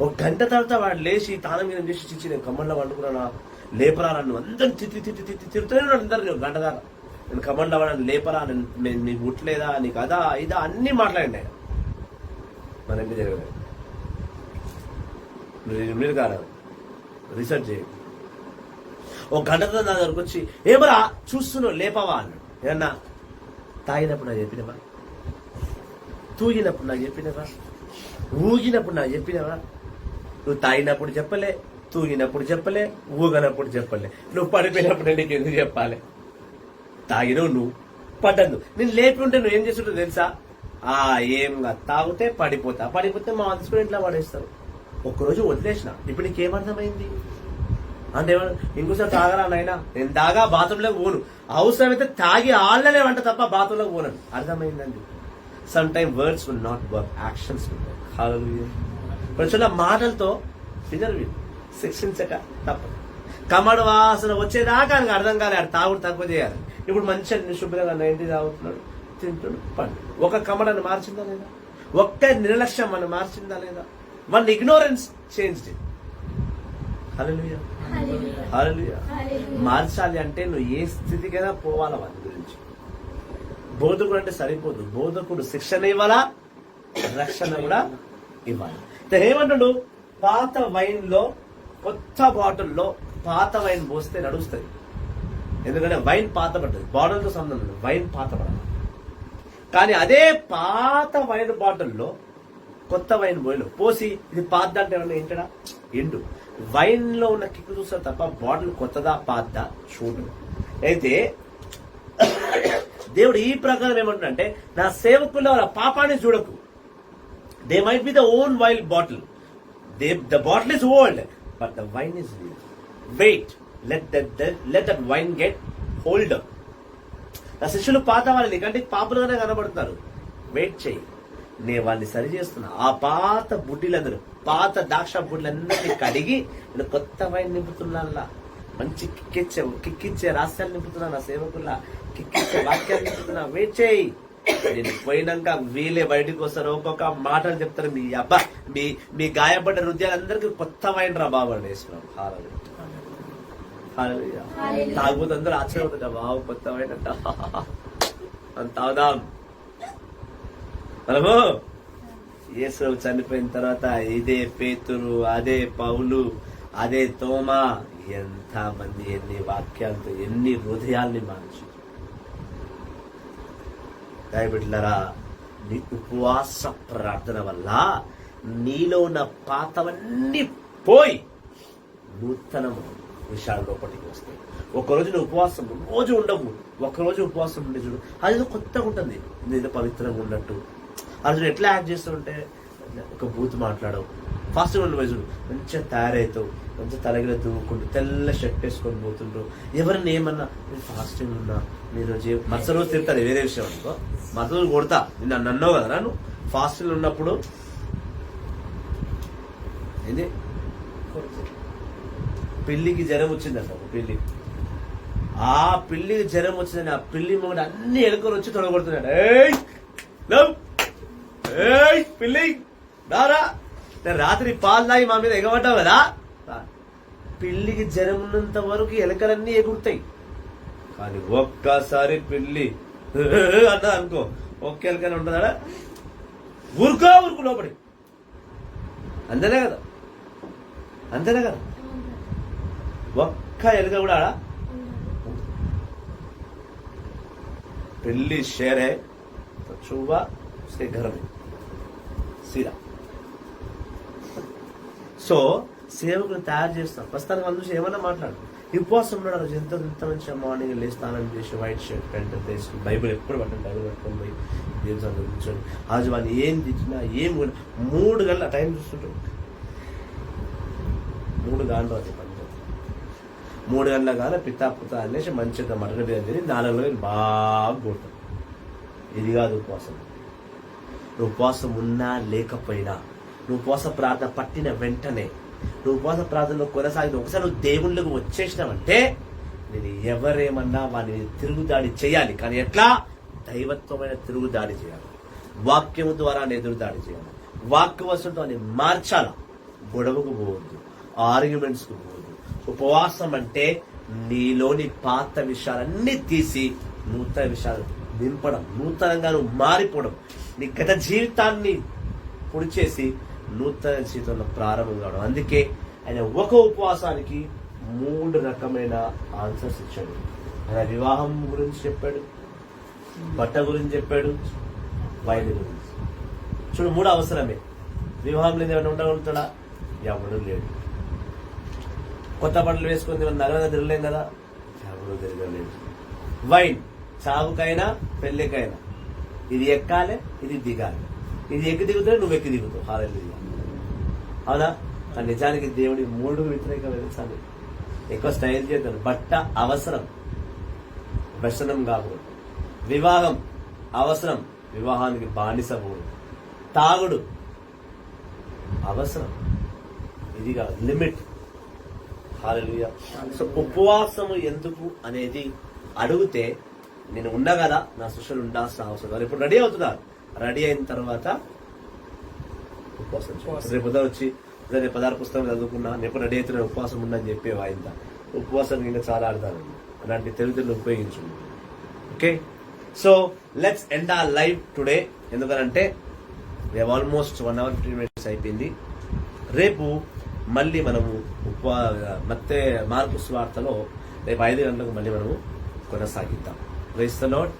ఒక గంట తర్వాత వాడు లేచి తానం మీద చేసి చిచ్చి నేను కమ్మడిలో వండుకున్నానా, లేపరా నన్ను అందరూ తిరుగుతూనే ఉన్నాడు. అందరు గంట దాకా నేను కమ్మడిలో వాడని, లేపరా, నీకు ఉట్లేదా, నీకు అదా ఇదా అన్ని మాట్లాడండి ఆయన. మన ఏమి జరగలేదు. మీరు కాదు, రీసెర్చ్ చేయండి. ఒక గంట నా దగ్గరకు వచ్చి ఏమరా చూస్తున్నావు లేపవా అన్నాడు. ఏమన్నా తాగినప్పుడు నాకు చెప్పినవా, తూగినప్పుడు నాకు చెప్పినవా, ఊగినప్పుడు నాకు చెప్పినవా? నువ్వు తాగినప్పుడు చెప్పలే, తూగినప్పుడు చెప్పలే, ఊగనప్పుడు చెప్పలే, నువ్వు పడిపోయినప్పుడు నీకు ఎందుకు చెప్పాలి? తాగినవు నువ్వు, పడ్డదు. నేను లేపి ఉంటే నువ్వు ఏం చేస్తుంటావు తెలుసా? ఏం తాగితే పడిపోతే మా తీసుకుని ఇంట్లో పడేస్తారు. ఒక్కరోజు వదిలేసిన, ఇప్పుడు నీకేమర్థమైంది అంటే ఇంకోసారి తాగరా నాయనా, నేను తాగా బాత్రూంలోకి పోను, అవసరమైతే తాగి ఆళ్ళనే వంట తప్ప బాత్రూంలోకి పోనను. అర్థమైందండి? Some time words will not work, actions will work. Hallelujah. కొంచెం మాటలతో ఫిగర్ శిక్షించక తప్పదు. కమ్మడి వాసన వచ్చేదాకా ఆయనకు అర్థం కాలే, ఆడు తాగుడు తక్కువ చేయాలి. ఇప్పుడు మంచిగా శుభ్రంగా 90 తాగుతున్నాడు, తింటున్నాడు, పండు. ఒక కమ్మడని మార్చిందా లేదా? ఒక్క నిర్లక్ష్యం మనం మార్చిందా లేదా? One ignorance changed it. Hallelujah, hallelujah. మార్చాలి అంటే నువ్వు ఏ స్థితికైనా పోవాలా వాటి గురించి. బోధకుడు అంటే సరిపోదు, బోధకుడు శిక్షణ ఇవ్వాలా, రక్షణ కూడా ఇవ్వాలి. ఏమంటాడు? పాత వైన్ లో కొత్త బాటిల్లో పాత వైన్ పోస్తే నడుస్తుంది. ఎందుకంటే వైన్ పాత పడుతుంది, బాటిల్తో సంబంధం లేదు, వైన్ పాత పడాలి. కానీ అదే పాత వైన్ బాటిల్లో కొత్త వైన్ పోసి ఇది పాత అంటే ఏమన్నా ఏంటడా? ఎండు. వైన్ లో ఉన్న కిక్కు చూస్తారు తప్ప బాటిల్ కొత్తదా పాతదా చూడు. అయితే దేవుడు ఈ ప్రకారం ఏమంటున్నాడంటే, నా సేవకుల్లో వాళ్ళ పాపాన్ని చూడకు. They might be the own wine bottle, the bottle is old but the wine is new. Wait, let that wine get holder. నా శిష్యులు పాత వాళ్ళు నీకంటే పాపులుగానే కనబడుతున్నారు, వెయిట్ చెయ్యి, నేను వాళ్ళని సరి చేస్తున్నా. ఆ పాత బుడ్డిలందరూ, పాత ద్రాక్ష బుడ్డిలందరినీ కడిగి నేను కొత్త వైన్ నింపుతున్నా. మంచి కిక్కిచ్చే రహస్యాలు నింపుతున్నా, నా సేవకుల్లా కిక్కిచ్చే వాక్యాలు నింపుతున్నా. వెయిట్ చేయి, నేను పోయినాక వీళ్ళే బయటకు వస్తారు, ఒక్కొక్క మాటలు చెప్తారు. మీ అబ్బా మీ గాయపడ్డ హృదయాలందరికీ కొత్త వైన్ రా బాబు అని వేసుకున్నాం. తాగుబోతు అందరూ ఆశ్చర్యపోతుంట, బాబు కొత్త వైన్ అంట అని తాగుదాం. మనము యేసు చనిపోయిన తర్వాత ఇదే పేతురు, అదే పౌలు, అదే తోమా, ఎంత మంది ఎన్ని వాక్యాలతో ఎన్ని హృదయాల్ని మార్చి. దయబిడ్డలారా, నీ ఉపవాస ప్రార్థన వల్ల నీలో ఉన్న పాతవన్నీ పోయి నూతనము విషయాల లోపలికి వస్తాయి. ఒకరోజు నువ్వు ఉపవాసం రోజు ఉండవు, ఒకరోజు ఉపవాసం ఉండే చూడు, అది కొత్తగా ఉంటుంది. నేను పవిత్రంగా ఉన్నట్టు అసలు ఎట్లా యాక్ట్ చేస్తుంటే ఒక బూత్ మాట్లాడవు, ఫాస్ట్ ఉండి చూడు, మంచిగా తయారవుతావు, మంచిగా తలగిల దువ్వుకుంటూ తెల్ల షర్ట్ వేసుకొని పోతుంటావు. ఎవరిని ఏమన్నా నేను ఫాస్టింగ్ ఉన్నా, మీరు మరుస రోజు తిరుగుతుంది వేరే విషయం అనుకో, మరుస రోజు కొడతా. నన్ను అన్నావు కదా, నువ్వు ఫాస్టింగ్ ఉన్నప్పుడు ఏంది పిల్లికి జ్వరం వచ్చిందంట. ఒక పిల్లి, ఆ పిల్లికి జ్వరం వచ్చిందని ఆ పిల్లి మొగడు అన్ని ఎలుకొని వచ్చి తొడగొడుతున్నాడు. పిల్లి దారా, నేను రాత్రి పాలు తాగి మా మీద ఎగబడ్డావు కదా. పిల్లికి జ్వరం ఉన్నంత వరకు ఎలకలన్నీ ఎగురుతాయి, కానీ ఒక్కసారి పిల్లి అన్నది అనుకో, ఒక్క ఎలకనే ఉంటుందా? ఊరుకు లోపడి. అంతేనే కదా, అంతేనే కదా. ఒక్క ఎలుక కూడా పిల్లి షేర్ హై तो चूहा उसके घर में सीधा. సో సేవకులు తయారు చేస్తాం. ప్రస్తుతానికి మన నుంచి ఏమన్నా మాట్లాడు, ఈ ఉపవాసం ఉన్నాడు. ఆ రోజు ఎంత మంచిగా మార్నింగ్ లేచి స్నానం చేసి వైట్ షర్ట్ ప్యాంట్ వేసుకుని బైబిల్ ఎప్పుడు పట్టండి, బైబిల్ పట్టుకొని పోయి దేవుని సన్నిధిలో కూర్చొని ఆ రోజు వాళ్ళు ఏం తెచ్చినా ఏం 3 గంటల టైం చూస్తుంటారు. 3 గంటలు అది పని 3 గంటల కాలం పిత్త అనేసి మంచిగా మటన్ బిర్యానీ తిని 4 రోజులు బాగా కొడతారు. ఇది కాదు ఉపవాసం. నువ్వు ఉపవాసం ఉన్నా లేకపోయినా, నువ్వు ఉపవాస ప్రార్థన పట్టిన వెంటనే, నువ్వు ఉపవాస ప్రార్థనలో కొనసాగిన ఒకసారి నువ్వు దేవుళ్ళకు వచ్చేసినావంటే నేను ఎవరేమన్నా వాడిని తిరుగుదాడి చేయాలి. కానీ ఎట్లా? దైవత్వమైన తిరుగుదాడి చేయాలి. వాక్యము ద్వారా ఎదురుదాడి చేయాలి. వాక్యవశంతో అని మార్చాల. గొడవకు పోవద్దు, ఆర్గ్యుమెంట్స్ కు పోవద్దు. ఉపవాసం అంటే నీలోని పాత విషయాలన్నీ తీసి నూతన విషయాలు నింపడం, నూతనంగా నువ్వు మారిపోవడం, నీ గత జీవితాన్ని పొడి చేసి నూతన జీవితంలో ప్రారంభం కావడం. అందుకే ఆయన ఒక ఉపవాసానికి 3 రకమైన ఆన్సర్స్ ఇచ్చాడు. ఆయన వివాహం గురించి చెప్పాడు, బట్ట గురించి చెప్పాడు, వైద్య గురించి. చూడు, 3 అవసరమే. వివాహం లేదు ఏమైనా ఉండగలుగుతాడా? ఎవడు లేడు. కొత్త బట్టలు వేసుకుని నగరంగా తిరగలేం కదా, ఎవడు తిరగలేదు. వైన్ చావుకైనా పెళ్ళికైనా ఇది ఎక్కాలి, ఇది దిగాలి. ఇది ఎక్కి దిగుతావు, నువ్వు ఎక్కి దిగుతావు. హల్లెలూయా. అవునా? కానీ నిజానికి దేవుడి 3 వ్యతిరేక వెళ్తాను. ఎక్కువ స్టైల్ చేద్దాం. బట్ట అవసరం, వ్యసనం కాకూడదు. వివాహం అవసరం, వివాహానికి బానిస పోదు. తాగుడు అవసరం, ఇది కాదు, లిమిట్. హల్లెలూయా. సో ఉపవాసము ఎందుకు అనేది అడిగితే నేను ఉన్నా కదా, నా శిష్యులు ఉండాల్సిన అవసరం కాదు. ఇప్పుడు రెడీ అవుతున్నారు. రెడీ అయిన తర్వాత ఉపవాసం చేయాలి. రేపు వచ్చి నేను 16 పుస్తకాలు చదువుకున్నా, ఎప్పుడు రెడీ అయితే ఉపవాసం ఉండని చెప్పి వాయింత ఉపవాసం ఇంకా చాలా ఆడతాను. అలాంటి తెలివితేటలు ఉపయోగించు. Okay, so let's end our live today. ఎందుకంటే ఆల్మోస్ట్ 1 hour 15 minutes అయిపోయింది. రేపు మళ్ళీ మనము మత్తే మార్కు సువార్తలో రేపు 5 గంటలకు మళ్ళీ మనము కొనసాగిద్దాం. Praise the Lord.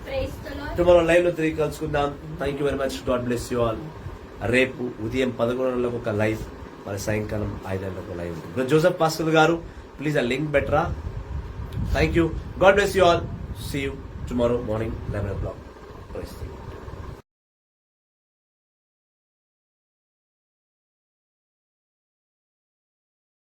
Tomorrow live లో తిరిగి కలుసుకుందాం. Thank you very much. God bless you all. రేపు ఉదయం 11 గంటలకు ఒక లైవ్, మరి సాయంకాలం 5 గంటలకు లైవ్ ఉంటుంది. జోసెఫ్ పాస్కల్ గారు, ప్లీజ్ ఆ లింక్ బెటరా. Thank you. God bless you all. See you tomorrow morning 11 o'clock.